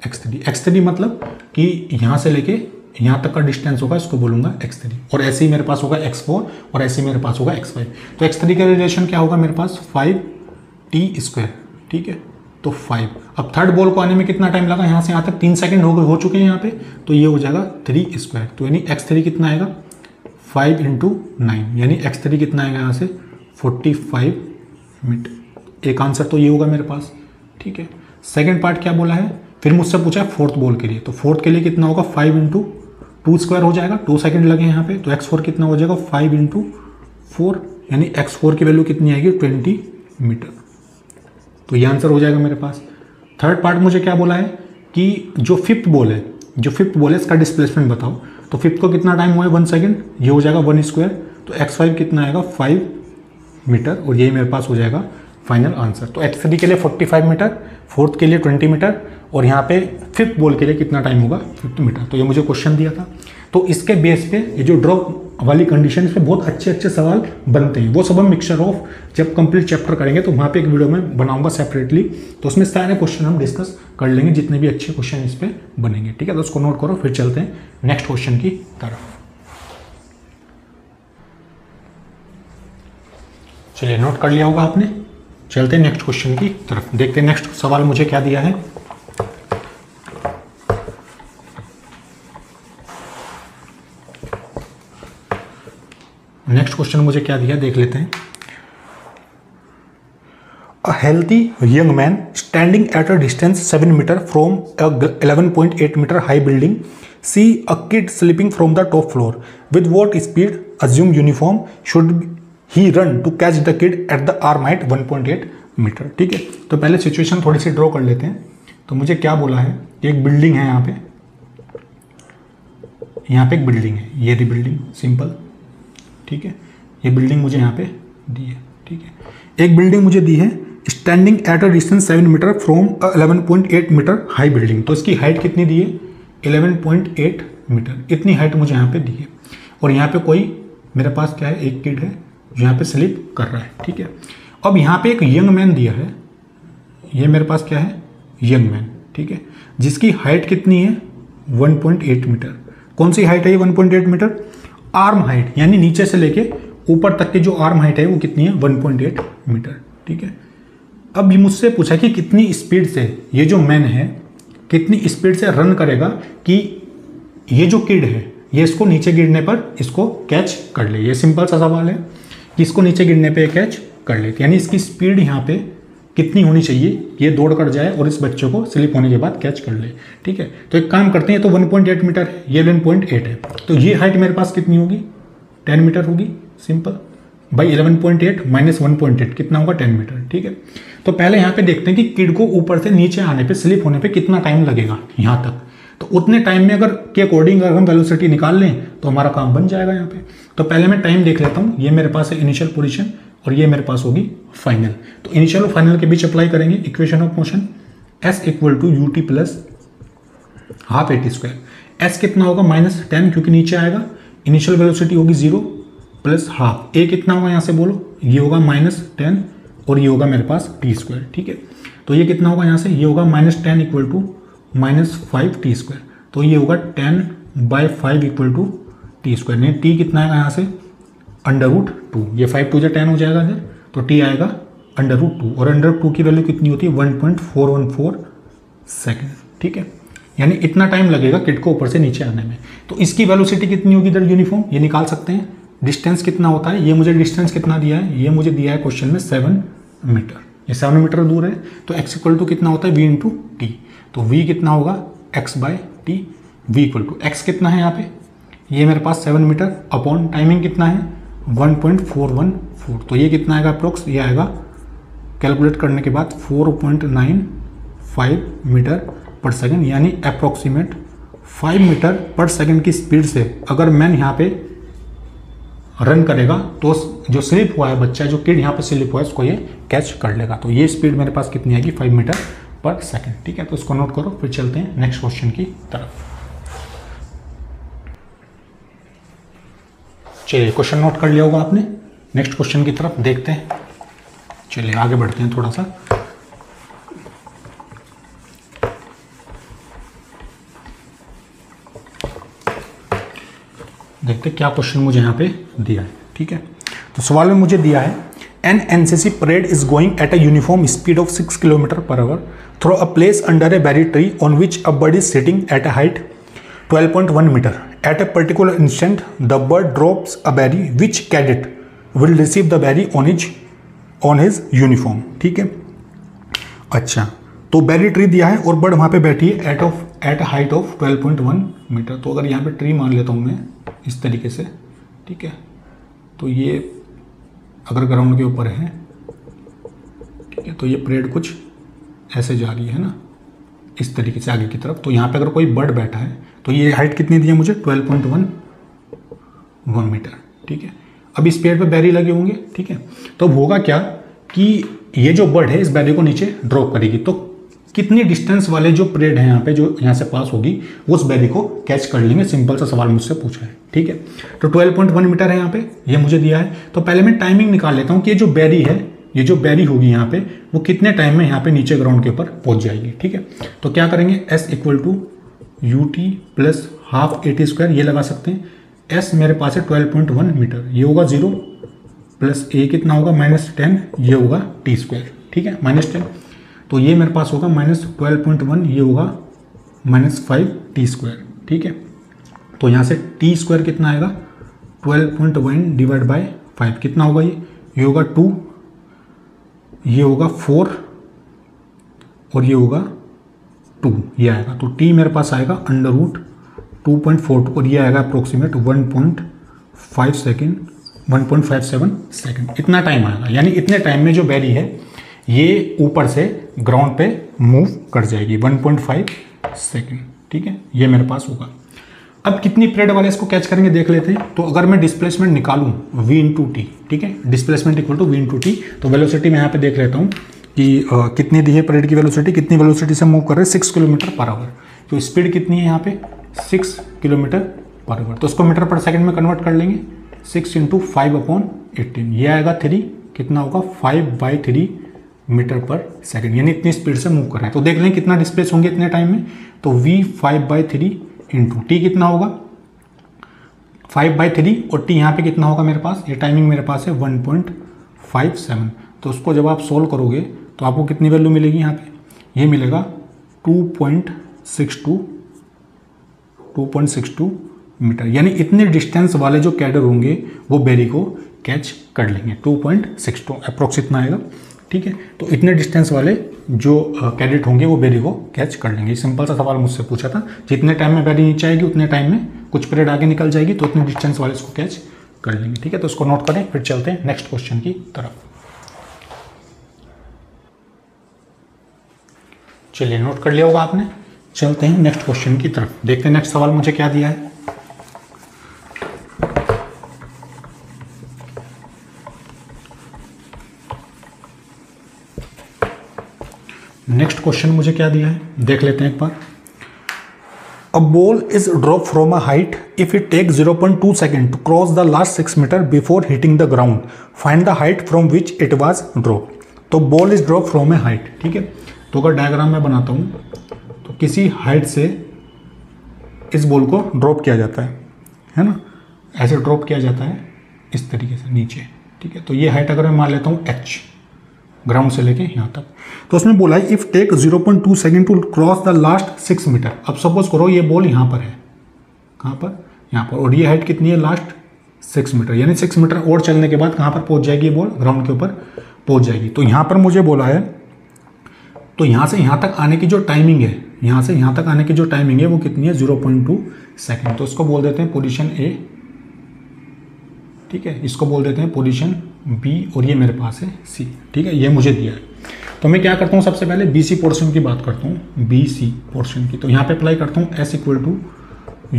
Speaker 1: x3 मतलब कि यहाँ से लेके यहाँ तक का डिस्टेंस होगा, इसको बोलूंगा x3, और ऐसे ही मेरे पास होगा x4 और ऐसे ही मेरे पास होगा x5। तो x3 का रिलेशन क्या होगा मेरे पास 5t स्क्वायर, ठीक है। तो 5, अब 3rd बॉल को आने में कितना टाइम लगा, यहाँ से यहाँ तक 3 सेकंड हो चुके हैं यहाँ पे, तो ये हो जाएगा 3 स्क्वायर। तो यानी x3 कितना आएगा 5 इंटू 9, यानी x3 कितना आएगा यहाँ से 45 मीटर। एक आंसर तो ये होगा मेरे पास, ठीक है। सेकंड पार्ट क्या बोला है, फिर मुझसे पूछा है 4th बॉल के लिए, तो 4th के लिए कितना होगा 5 इंटू 2 स्क्वायर हो जाएगा, 2 सेकंड लगे यहाँ पे, तो x4 कितना हो जाएगा 5 इंटू 4, यानी x4 की वैल्यू कितनी आएगी 20 मीटर। तो ये आंसर हो जाएगा मेरे पास। थर्ड पार्ट मुझे क्या बोला है कि जो फिफ्थ बॉल है इसका डिस्प्लेसमेंट बताओ। तो फिफ्थ को कितना टाइम हुआ है 1 सेकेंड, ये हो जाएगा 1 स्क्वायर, तो x5 कितना आएगा 5 मीटर, और यही मेरे पास हो जाएगा फाइनल आंसर। तो x3 के लिए 45 मीटर, फोर्थ के लिए 20 मीटर, और यहाँ पे फिफ्थ बॉल के लिए कितना टाइम होगा 50 मीटर। तो ये मुझे क्वेश्चन दिया था। तो इसके बेस पे ये जो ड्रॉप वाली कंडीशन पे बहुत अच्छे सवाल बनते हैं, वो सब हम मिक्सचर ऑफ जब कंप्लीट चैप्टर करेंगे तो वहाँ पे एक वीडियो में बनाऊंगा सेपरेटली, तो उसमें सारे क्वेश्चन हम डिस्कस कर लेंगे, जितने भी अच्छे क्वेश्चन इस पे बनेंगे। ठीक है, तो उसको नोट करो, फिर चलते हैं नेक्स्ट क्वेश्चन की तरफ। चलिए, नोट कर लिया होगा आपने, चलते हैं नेक्स्ट क्वेश्चन की तरफ। देखते हैं नेक्स्ट सवाल मुझे क्या दिया है। नेक्स्ट क्वेश्चन मुझे क्या दिया देख लेते हैं। A healthy young man standing at a distance 7 metre from a 11.8 metre high building see a kid slipping from the top floor with what speed assume uniform should he run to catch the kid at the arm height 1.8 metre. ठीक है, तो पहले सिचुएशन थोड़ी सी ड्रॉ कर लेते हैं। तो मुझे क्या बोला है कि एक बिल्डिंग है, यहाँ पे एक बिल्डिंग है, ये रही बिल्डिंग, सिंपल। ठीक है, ये बिल्डिंग मुझे यहाँ पे दी है। ठीक है, एक बिल्डिंग मुझे दी है standing at a distance 7 metre from 11.8 metre high building. तो इसकी हाइट कितनी दी है 11.8 मीटर, इतनी हाइट मुझे यहाँ पे दी है। और यहाँ पे कोई मेरे पास क्या है, एक किड है जो यहाँ पे स्लिप कर रहा है। ठीक है, अब यहाँ पे एक यंग मैन दिया है, ये मेरे पास क्या है यंग मैन। ठीक है, जिसकी हाइट कितनी है 1.8 मीटर। कौन सी हाइट है ये 1.8 मीटर? आर्म हाइट, यानी नीचे से लेके ऊपर तक की जो आर्म हाइट है वो कितनी है 1.8 मीटर। ठीक है, अब ये मुझसे पूछा कि कितनी स्पीड से ये जो मैन है कितनी स्पीड से रन करेगा कि ये जो किड है ये इसको नीचे गिरने पर इसको कैच कर ले। ये सिंपल सा सवाल है कि इसको नीचे गिरने पे कैच कर ले, यानी इसकी स्पीड यहाँ पे कितनी होनी चाहिए ये दौड़ कर जाए और इस बच्चे को स्लिप होने के बाद कैच कर ले। ठीक है, तो एक काम करते हैं, तो 1.8 मीटर है, ये 1.8 है, तो ये हाइट मेरे पास कितनी होगी 10 मीटर होगी। सिंपल, भाई 11.8 माइनस 1.8 कितना होगा 10 मीटर। ठीक है, तो पहले यहाँ पे देखते हैं कि किड को ऊपर से नीचे आने पे स्लिप होने पे कितना टाइम लगेगा यहाँ तक। तो उतने टाइम में अगर के अकॉर्डिंग अगर हम वेलोसिटी निकाल लें तो हमारा काम बन जाएगा यहाँ पे। तो पहले मैं टाइम देख लेता हूँ, ये मेरे पास है इनिशियल पोजीशन और ये मेरे पास होगी फाइनल। तो इनिशियल और फाइनल के बीच अप्लाई करेंगे equation of motion, s equal to u t plus half a t square. S कितना होगा -10 क्योंकि नीचे आएगा, इनिशियल वेलोसिटी होगी 0 प्लस हाफ, ए कितना होगा यहाँ से बोलो, ये होगा -10 और ये होगा मेरे पास टी स्क्वायर। ठीक है, तो ये कितना होगा यहाँ से, ये होगा -10 इक्वल टू -5 टी स्क्वायर, तो ये होगा 10/5 इक्वल टू टी स्क्वायर। नहीं, टी कितना आएगा यहाँ से √2, ये 5 2 10 हो जाएगा इधर, तो टी आएगा √2 और √2 की वैल्यू कितनी होती है 1.414 सेकेंड। ठीक है, यानी इतना टाइम लगेगा किड को ऊपर से नीचे आने में। तो इसकी वेलोसिटी कितनी होगी इधर यूनिफॉर्म, ये निकाल सकते हैं। डिस्टेंस कितना होता है, ये मुझे डिस्टेंस कितना दिया है, ये मुझे दिया है क्वेश्चन में 7 मीटर, ये 7 मीटर दूर है। तो x इक्वल टू कितना होता है v इंटू टी, तो v कितना होगा x/t, v equal to x कितना है यहाँ पे, ये मेरे पास 7 मीटर अपॉन टाइमिंग कितना है 1.414, तो ये कितना आएगा अप्रोक्स, ये आएगा कैलकुलेट करने के बाद 4.95 मीटर पर सेकेंड, यानी अप्रोक्सीमेट 5 मीटर पर सेकेंड की स्पीड से अगर मैन यहाँ पे रन करेगा तो जो स्लिप हुआ है बच्चा, जो किड यहाँ पे स्लिप हुआ है उसको ये कैच कर लेगा। तो ये स्पीड मेरे पास कितनी आएगी 5 मीटर पर सेकेंड। ठीक है, तो इसको नोट करो, फिर चलते हैं नेक्स्ट क्वेश्चन की तरफ। चलिए, क्वेश्चन नोट कर लिया होगा आपने, नेक्स्ट क्वेश्चन की तरफ देखते हैं। चलिए आगे बढ़ते हैं थोड़ा सा। देखते क्या क्वेश्चन मुझे यहाँ पे दिया है। ठीक है, तो सवाल में मुझे दिया है an NCC parade is going at a uniform speed of 6 kilometre per hour through a place under a berry tree on which a bird is sitting at a height 12.1 metre. At a particular instant the bird drops a berry which cadet will receive the berry on his uniform. ठीक है, अच्छा, तो बेरी ट्री दिया है और बर्ड वहाँ पे बैठी है एट हाइट ऑफ 12.1 मीटर। तो अगर यहाँ पे ट्री मान लेता हूँ मैं इस तरीके से, ठीक है, तो ये अगर ग्राउंड के ऊपर है, ठीक है, तो ये परेड कुछ ऐसे जा रही है ना, इस तरीके से आगे की तरफ। तो यहाँ पे अगर कोई बर्ड बैठा है तो ये हाइट कितनी दी है मुझे 12.1 मीटर, ठीक है। अब इस पेड़ पे बैरी लगे होंगे, ठीक है। तो अब होगा क्या कि ये जो बर्ड है इस बैरी को नीचे ड्रॉप करेगी, तो कितनी डिस्टेंस वाले जो परेड है यहाँ पे जो यहाँ से पास होगी वो उस बैरी को कैच कर लेंगे। सिंपल सा सवाल मुझसे पूछा है, ठीक है। तो 12.1 मीटर है यहाँ पे, ये मुझे दिया है। तो पहले मैं टाइमिंग निकाल लेता हूँ कि ये जो बैरी है, ये जो बैरी होगी यहाँ पे वो कितने टाइम में यहाँ पे नीचे ग्राउंड के ऊपर पहुँच जाएगी, ठीक है। तो क्या करेंगे, S equal to UT plus half AT², ये लगा सकते हैं। S मेरे पास है 12.1 मीटर, ये होगा 0 प्लस A कितना होगा -10, ये होगा T², ठीक है, -10। तो ये मेरे पास होगा -12.1, ये होगा -5 T², ठीक है। तो यहाँ से T² कितना आएगा 12.1 डिवाइड बाय 5 कितना होगा, ये होगा 2, ये होगा 4 और ये होगा 2, ये आएगा। तो T मेरे पास आएगा √2.42 और ये आएगा अप्रोक्सीमेट 1.5 सेकेंड, 1.57 सेकेंड, इतना टाइम आएगा। यानी इतने टाइम में जो बैरी है ये ऊपर से ग्राउंड पे मूव कर जाएगी 1.5 सेकेंड, ठीक है। ये मेरे पास होगा। अब कितनी पीरियड वाले इसको कैच करेंगे देख लेते हैं। तो अगर मैं डिस्प्लेसमेंट निकालूं v × t, ठीक है, displacement equal to v × t, तो वेलोसिटी मैं यहाँ पे देख लेता हूँ कि कितनी दी है परेड की वेलोसिटी, कितनी वेलोसिटी से मूव कर रहे हैं 6 किलोमीटर पर आवर। तो स्पीड कितनी है यहाँ पे 6 किलोमीटर पर आवर। तो उसको मीटर पर सेकंड में कन्वर्ट कर लेंगे, 6 × 5/18, ये आएगा 3, कितना होगा 5/3 मीटर पर सेकंड, यानी इतनी स्पीड से मूव कर रहे हैं। तो देख लें कितना डिस्प्लेस होंगे इतने टाइम में। तो v 5/3 इंटू t कितना होगा 5/3 और t यहाँ पे कितना होगा मेरे पास, ये टाइमिंग मेरे पास है 1.57। तो उसको जब आप सोल्व करोगे तो आपको कितनी वैल्यू मिलेगी यहाँ पे, ये मिलेगा 2.62 मीटर। यानी इतने डिस्टेंस वाले जो कैडर होंगे वो बैरी को कैच कर लेंगे, 2.62 अप्रोक्स इतना आएगा, ठीक है। तो इतने डिस्टेंस वाले जो कैडेट होंगे वो बैरी को कैच कर लेंगे। सिंपल सा सवाल मुझसे पूछा था, जितने टाइम में बैरी नीचे आएगी उतने टाइम में कुछ पीरियड आगे निकल जाएगी, तो उतने डिस्टेंस वाले इसको कैच कर लेंगे, ठीक है। तो इसको नोट करें, फिर चलते हैं नेक्स्ट क्वेश्चन की तरफ। चलिए नोट कर लिया होगा आपने, चलते हैं नेक्स्ट क्वेश्चन की तरफ, देखते हैं नेक्स्ट सवाल मुझे क्या दिया है। नेक्स्ट क्वेश्चन मुझे क्या दिया है देख लेते हैं एक बार। A ball is drop from a height if it take 0.2 second to cross the last 6 metre before hitting the ground, find the height from which it was drop. तो ball is drop from a height, ठीक है। तो अगर डायग्राम में बनाता हूं तो किसी हाइट से इस बॉल को ड्रॉप किया जाता है ना, ऐसे ड्रॉप किया जाता है इस तरीके से नीचे, ठीक है। तो ये हाइट अगर मैं मान लेता हूँ h, ग्राउंड से लेके यहाँ तक, तो उसमें बोला है if take 0.2 second to cross the last 6 metre. अब सपोज करो ये बॉल यहाँ पर है, कहाँ पर, यहाँ पर, और ये हाइट कितनी है लास्ट 6 मीटर, यानी 6 मीटर और चलने के बाद कहाँ पर पहुँच जाएगी ये बॉल, ग्राउंड के ऊपर पहुँच जाएगी। तो यहाँ पर मुझे बोला है, तो यहाँ से यहाँ तक आने की जो टाइमिंग है, यहाँ से यहाँ तक आने की जो टाइमिंग है वो कितनी है 0.2 सेकेंड। तो इसको बोल देते हैं पोजीशन A, ठीक है, इसको बोल देते हैं पोजीशन B और ये मेरे पास है C, ठीक है, ये मुझे दिया है। तो मैं क्या करता हूँ, सबसे पहले BC पोर्शन की बात करता हूँ, BC पोर्शन की। तो यहाँ पे अप्लाई करता हूँ S equal to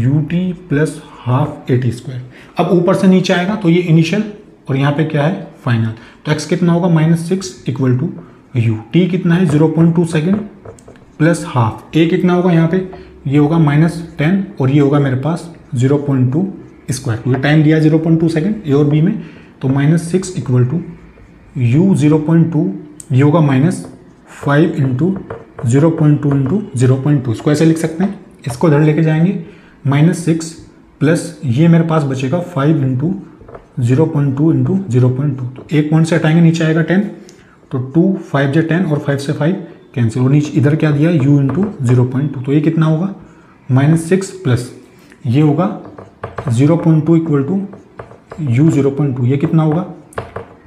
Speaker 1: UT plus half AT²। अब ऊपर से नीचे आएगा तो ये इनिशियल और यहाँ पे क्या है फाइनल। तो x कितना होगा -6 इक्वल टू U, T कितना है 0.2 सेकेंड प्लस हाफ, A कितना होगा यहाँ पे, ये होगा -10 और ये होगा मेरे पास 0.2 स्क्वायर। तो ये टाइम दिया 0.2 सेकेंड A और B में, तो -6 इक्वल टू U 0.2, ये होगा -5 इंटू 0.2 इंटू 0.2, इसको ऐसे लिख सकते हैं। इसको इधर लेके जाएंगे -6 प्लस ये मेरे पास बचेगा 5 इंटू 0.2 इंटू 0.2। तो एक पॉइंट से हटाएंगे नीचे आएगा 10, तो 2 5 से 10 और 5 से 5 कैंसिल, और नीचे इधर क्या दिया U इंटू 0.2। तो ये कितना होगा -6 प्लस ये होगा 0.2 इक्वल टू U 0.2, ये कितना होगा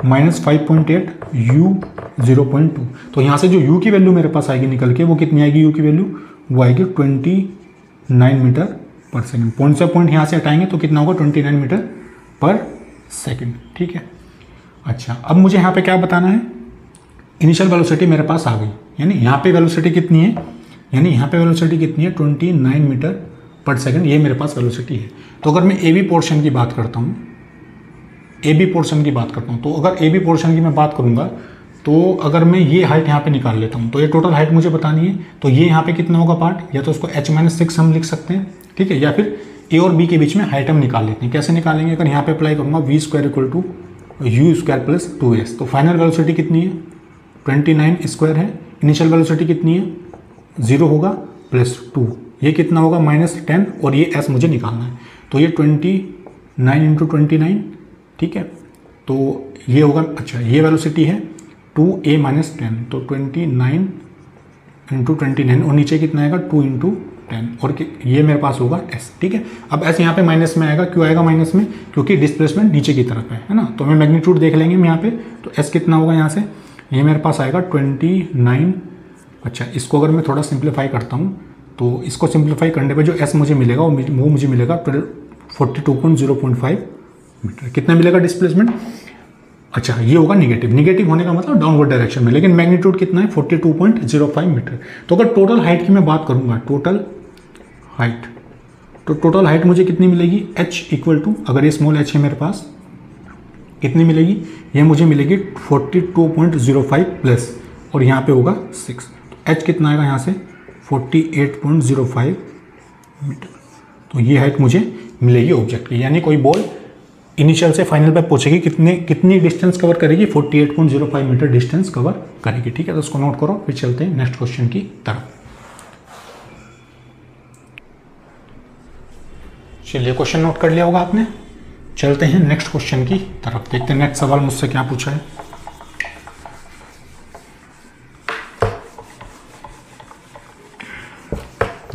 Speaker 1: -5.8 U 0.2। तो यहाँ से जो U की वैल्यू मेरे पास आएगी निकल के, वो कितनी आएगी U की वैल्यू, वो आएगी 29 मीटर पर सेकेंड। पॉइंट से पॉइंट यहाँ से हटाएंगे तो कितना होगा 29 मीटर पर सेकेंड, ठीक है। अच्छा, अब मुझे यहाँ पे क्या बताना है, इनिशियल वेलोसिटी मेरे पास आ गई, यानी यहाँ पे वेलोसिटी कितनी है यानी यहाँ पे वेलोसिटी कितनी है 29 मीटर पर सेकंड, ये मेरे पास वेलोसिटी है। तो अगर मैं ए बी पोर्शन की बात करता हूँ, ए बी पोर्शन की बात करता हूँ, तो अगर ए बी पोर्शन की मैं बात करूँगा तो अगर मैं ये हाइट यहाँ पे निकाल लेता हूँ तो ये टोटल हाइट मुझे बतानी है, तो ये यहाँ पे कितना होगा पार्ट, या तो उसको h-6 हम लिख सकते हैं, ठीक है, या फिर ए और बी के बीच में हाइट हम निकाल लेते हैं। कैसे निकालेंगे, अगर यहाँ पे अप्लाई करूँगा v² = u² + 2s, तो फाइनल वेलोसिटी कितनी है 29 स्क्वायर है, इनिशियल वेलोसिटी कितनी है 0 होगा +2, ये कितना होगा -10, और ये s मुझे निकालना है, तो ये 29 × 29, ठीक है, तो ये होगा, अच्छा ये वेलोसिटी है 2a - 10, तो 29 × 29, और नीचे कितना आएगा 2 × 10, और ये मेरे पास होगा s, ठीक है। अब s यहाँ पे माइनस में आएगा, क्यों आएगा माइनस में, क्योंकि डिस्प्लेसमेंट नीचे की तरफ है ना, तो हमें मैग्नीट्यूड देख लेंगे हम यहाँ पे, तो s कितना होगा यहाँ से, ये मेरे पास आएगा 29। अच्छा, इसको अगर मैं थोड़ा सिंप्लीफाई करता हूँ तो इसको सिंप्लीफाई करने पे जो s मुझे मिलेगा वो मुझे मिलेगा 42.0.5 मीटर। कितना मिलेगा डिस्प्लेसमेंट, अच्छा ये होगा निगेटिव, निगेटिव होने का मतलब डाउनवर्ड डायरेक्शन में, लेकिन मैग्नीट्यूड कितना है 42.05 मीटर। तो अगर टोटल हाइट की मैं बात करूँगा, टोटल हाइट, तो टोटल हाइट मुझे कितनी मिलेगी h = अगर ये स्मॉल h है मेरे पास, कितनी मिलेगी, ये मुझे मिलेगी 42.05 प्लस, और यहाँ पे होगा 6, तो h कितना आएगा यहाँ से 48.05 मीटर। तो ये हाइट मुझे मिलेगी ऑब्जेक्ट की, यानी कोई बॉल इनिशियल से फाइनल पे पहुंचेगी कितनी डिस्टेंस कवर करेगी 48.05 मीटर डिस्टेंस कवर करेगी, ठीक है। तो उसको नोट करो, फिर चलते हैं नेक्स्ट क्वेश्चन की तरफ। चलिए क्वेश्चन नोट कर लिया होगा आपने, चलते हैं नेक्स्ट क्वेश्चन की तरफ, देखते हैं नेक्स्ट सवाल मुझसे क्या पूछा है।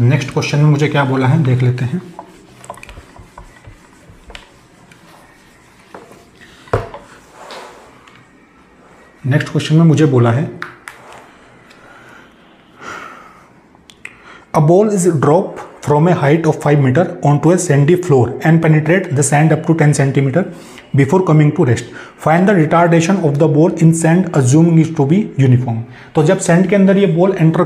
Speaker 1: नेक्स्ट क्वेश्चन में मुझे क्या बोला है देख लेते हैं। नेक्स्ट क्वेश्चन में मुझे बोला है a ball is drop from a height of 5 meter onto a sandy floor and penetrate the sand up to 10 centimeter before coming to rest. Find the retardation of the ball in sand assuming it to be uniform. तो जब सैंड के अंदर ये बॉल एंटर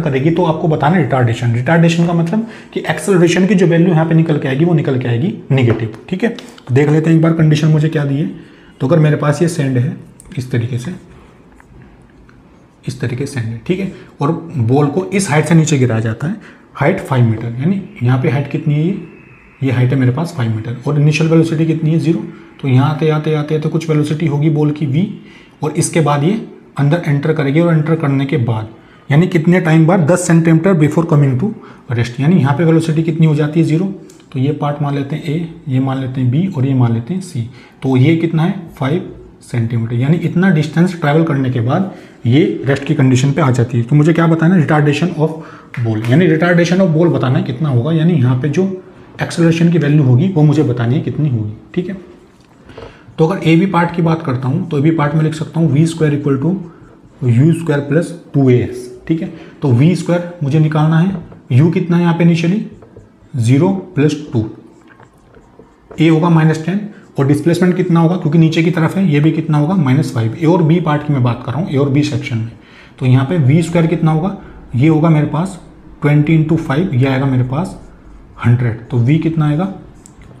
Speaker 1: करेगी तो आपको बताना रिटार्डेशन। रिटार्डेशन का मतलब कि एक्सेलरेशन की जो वैल्यू यहाँ पे निकल के आएगी वो निकल के आएगी निगेटिव, ठीक है। तो देख लेते हैं एक बार कंडीशन मुझे क्या दी है। तो अगर मेरे पास ये सैंड है इस तरीके से सैंड है, ठीक है, और बॉल को इस हाइट से नीचे गिराया जाता है, हाइट 5 मीटर, यानी यहाँ पे हाइट कितनी है, ये हाइट है मेरे पास 5 मीटर, और इनिशियल वेलोसिटी कितनी है 0। तो यहाँ आते कुछ वेलोसिटी होगी बॉल की v, और इसके बाद ये अंदर एंटर करेगी, और एंटर करने के बाद यानी कितने टाइम बाद 10 centimetre before coming to rest, यानी यहाँ पे वेलोसिटी कितनी हो जाती है 0। तो ये पार्ट मान लेते हैं a, ये मान लेते हैं b, और ये मान लेते हैं c। तो ये कितना है 5 सेंटीमीटर, यानी इतना डिस्टेंस ट्रैवल करने के बाद ये रेस्ट की कंडीशन पे आ जाती है। तो मुझे क्या बताना है रिटार्डेशन ऑफ बॉल, यानी रिटार्डेशन ऑफ बॉल बताना है कितना होगा, यानी यहाँ पे जो एक्सेलरेशन की वैल्यू होगी वो मुझे बतानी है कितनी होगी, ठीक है। तो अगर ए बी पार्ट की बात करता हूँ तो ए बी पार्ट में लिख सकता हूँ v² = u² + 2as, ठीक है। तो v² मुझे निकालना है, u कितना है यहाँ पे इनिशियली 0 + 2, a होगा -10, और डिस्प्लेसमेंट कितना होगा क्योंकि नीचे की तरफ है, ये भी कितना होगा -5। ए और बी पार्ट की मैं बात कर रहा हूँ, ए और बी सेक्शन में। तो यहाँ पे v² कितना होगा, ये होगा मेरे पास 20 × 5, ये आएगा मेरे पास 100। तो v कितना आएगा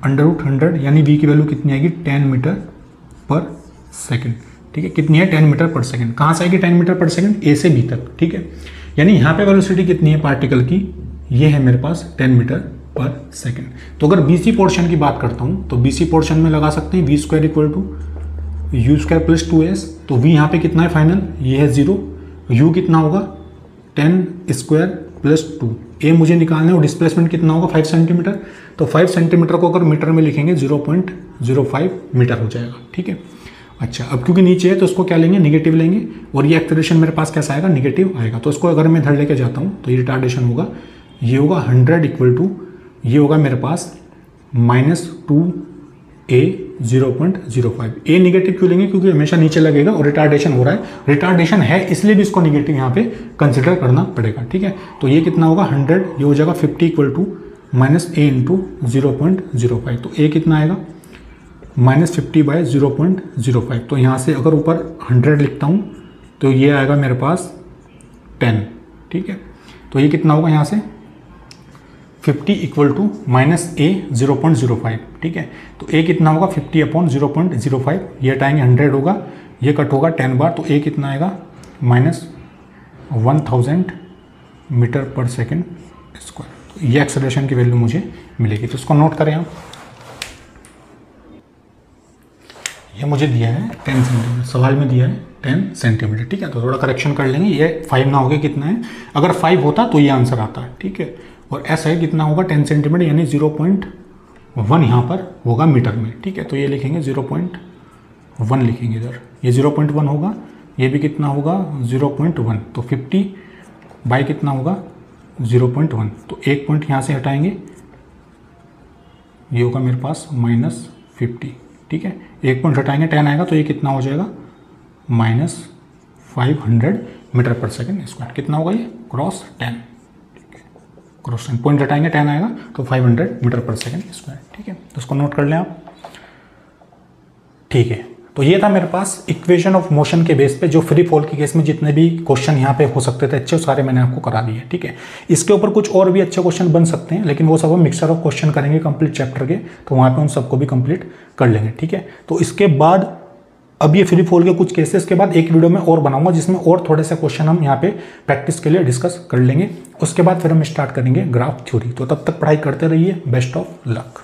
Speaker 1: √100, यानी v की वैल्यू कितनी आएगी 10 मीटर पर सेकेंड, ठीक है। कितनी है 10 मीटर पर सेकेंड, कहाँ से आएगी 10 मीटर पर सेकेंड, ए से बी तक, ठीक है। यानी यहाँ पे वेलोसिटी कितनी है पार्टिकल की, ये है मेरे पास 10 मीटर पर सेकेंड। तो अगर BC पोर्शन की बात करता हूँ तो BC पोर्शन में लगा सकते हैं v² = u² + 2s। तो v यहाँ पे कितना है फाइनल, ये है 0, u कितना होगा 10² + 2, a मुझे निकालना है, और डिस्प्लेसमेंट कितना होगा 5 सेंटीमीटर। तो 5 सेंटीमीटर को अगर मीटर में लिखेंगे 0.05 मीटर हो जाएगा, ठीक है। अच्छा, अब क्योंकि नीचे है तो उसको क्या लेंगे नेगेटिव लेंगे, और ये एक्सेलरेशन मेरे पास कैसा आएगा निगेटिव आएगा। तो उसको अगर मैं इधर लेके जाता हूँ तो ये रिटार्डेशन होगा, ये होगा 100 ये होगा मेरे पास -2a 0.05। a निगेटिव क्यों लेंगे, क्योंकि हमेशा नीचे लगेगा और रिटार्डेशन हो रहा है, रिटार्डेशन है इसलिए भी इसको निगेटिव यहाँ पे कंसिडर करना पड़ेगा, ठीक है। तो ये कितना होगा 100, ये हो जाएगा 50 = -a × 0.05। तो a कितना आएगा -50/0.05। तो यहाँ से अगर ऊपर 100 लिखता हूँ तो ये आएगा मेरे पास 10, ठीक है। तो ये कितना होगा यहाँ से 50 इक्वल टू माइनस ए 0.05, ठीक है। तो ए कितना होगा 50 अपॉन 0.05, ये हटाएंगे 100 होगा, ये कट होगा 10 बार, तो ए कितना आएगा minus 1000 metre per second square. तो ये एक्सेलरेशन की वैल्यू मुझे मिलेगी। तो इसको नोट करें आप, ये मुझे दिया है 10 सेंटीमीटर, सवाल में दिया है 10 सेंटीमीटर, ठीक है। तो थोड़ा करेक्शन कर लेंगे, ये 5 ना होगा, कितना है, अगर 5 होता तो ये आंसर आता है, ठीक है। और एस है कितना होगा 10 सेंटीमीटर यानी 0.1 यहाँ पर होगा मीटर में, ठीक है। तो ये लिखेंगे 0.1 लिखेंगे इधर, ये 0.1 होगा, ये भी कितना होगा 0.1, तो 50 बाई कितना होगा 0.1, तो एक पॉइंट यहाँ से हटाएंगे, ये होगा मेरे पास -50, ठीक है। एक पॉइंट हटाएंगे 10 आएगा, तो ये कितना हो जाएगा -500 मीटर पर सेकेंड स्क्वायर। कितना होगा ये क्रॉस 10, ठीक है, क्रॉस 10, पॉइंट हटाएंगे 10 आएगा, तो 500 मीटर पर सेकेंड स्क्वायर, ठीक है। तो उसको नोट कर लें आप, ठीक है। तो ये था मेरे पास इक्वेशन ऑफ मोशन के बेस पे, जो फ्री फॉल के केस में जितने भी क्वेश्चन यहाँ पे हो सकते थे अच्छे, सारे मैंने आपको करा दिए, ठीक है। इसके ऊपर कुछ और भी अच्छे क्वेश्चन बन सकते हैं, लेकिन वो सब हम मिक्सचर ऑफ क्वेश्चन करेंगे कंप्लीट चैप्टर के, तो वहाँ पे उन सबको भी कंप्लीट कर लेंगे, ठीक है। तो इसके बाद अब ये फ्री फॉल के कुछ केसेस के बाद एक वीडियो में और बनाऊंगा, जिसमें और थोड़े से क्वेश्चन हम यहाँ पे प्रैक्टिस के लिए डिस्कस कर लेंगे। उसके बाद फिर हम स्टार्ट करेंगे ग्राफ थ्योरी। तो तब तक पढ़ाई करते रहिए, बेस्ट ऑफ लक।